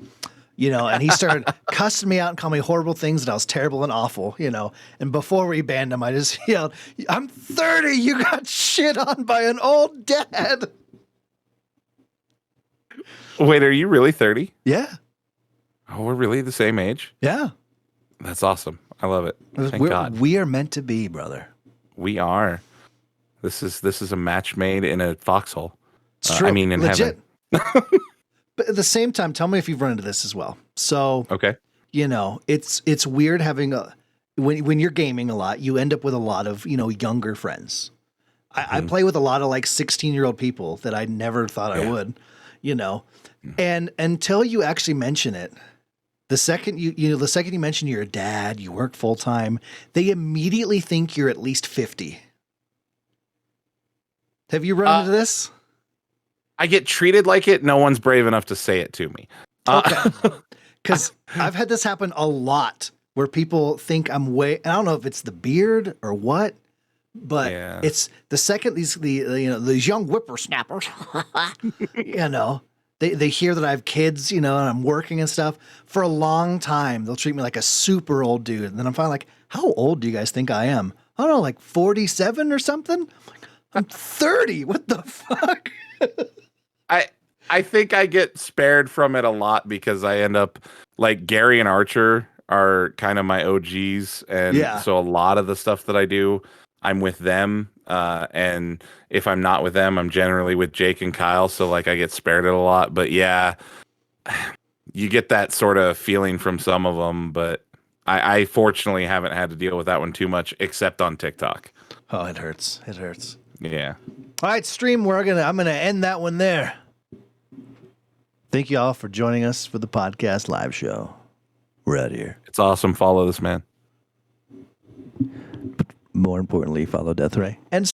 And he started cussing me out and calling me horrible things that I was terrible and awful, And before we banned him, I just yelled, "I'm 30. You got shit on by an old dad." Wait, are you really 30? Yeah. Oh, we're really the same age? Yeah. That's awesome. I love it. Thank God. We are meant to be, brother. We are. This is a match made in a foxhole. It's true. I mean, in Legit. heaven. But at the same time, tell me if you've run into this as well. So, Okay. it's weird having when you're gaming a lot, you end up with a lot of, younger friends. I play with a lot of like 16-year-old people that I never thought I would, and until you actually mention it, the second the second you mention you're a dad, you work full time, they immediately think you're at least 50. Have you run into this? I get treated like it. No one's brave enough to say it to me. Okay. Because I've had this happen a lot where people think I'm and I don't know if it's the beard or what, but it's the second these young whippersnappers, they hear that I have kids, and I'm working and stuff. For a long time, they'll treat me like a super old dude. And then I'm finally like, how old do you guys think I am? I don't know, like 47 or something? I'm like, I'm 30. What the fuck? I think I get spared from it a lot because I end up like Gary and Archer are kind of my OGs. And so a lot of the stuff that I do, I'm with them. And if I'm not with them, I'm generally with Jake and Kyle. So like I get spared it a lot. But yeah, you get that sort of feeling from some of them. But I fortunately haven't had to deal with that one too much, except on TikTok. Oh, it hurts. It hurts. Yeah. All right, stream. I'm gonna end that one there. Thank you all for joining us for the podcast live show. We're out here. It's awesome. Follow this man. More importantly, follow Deathray and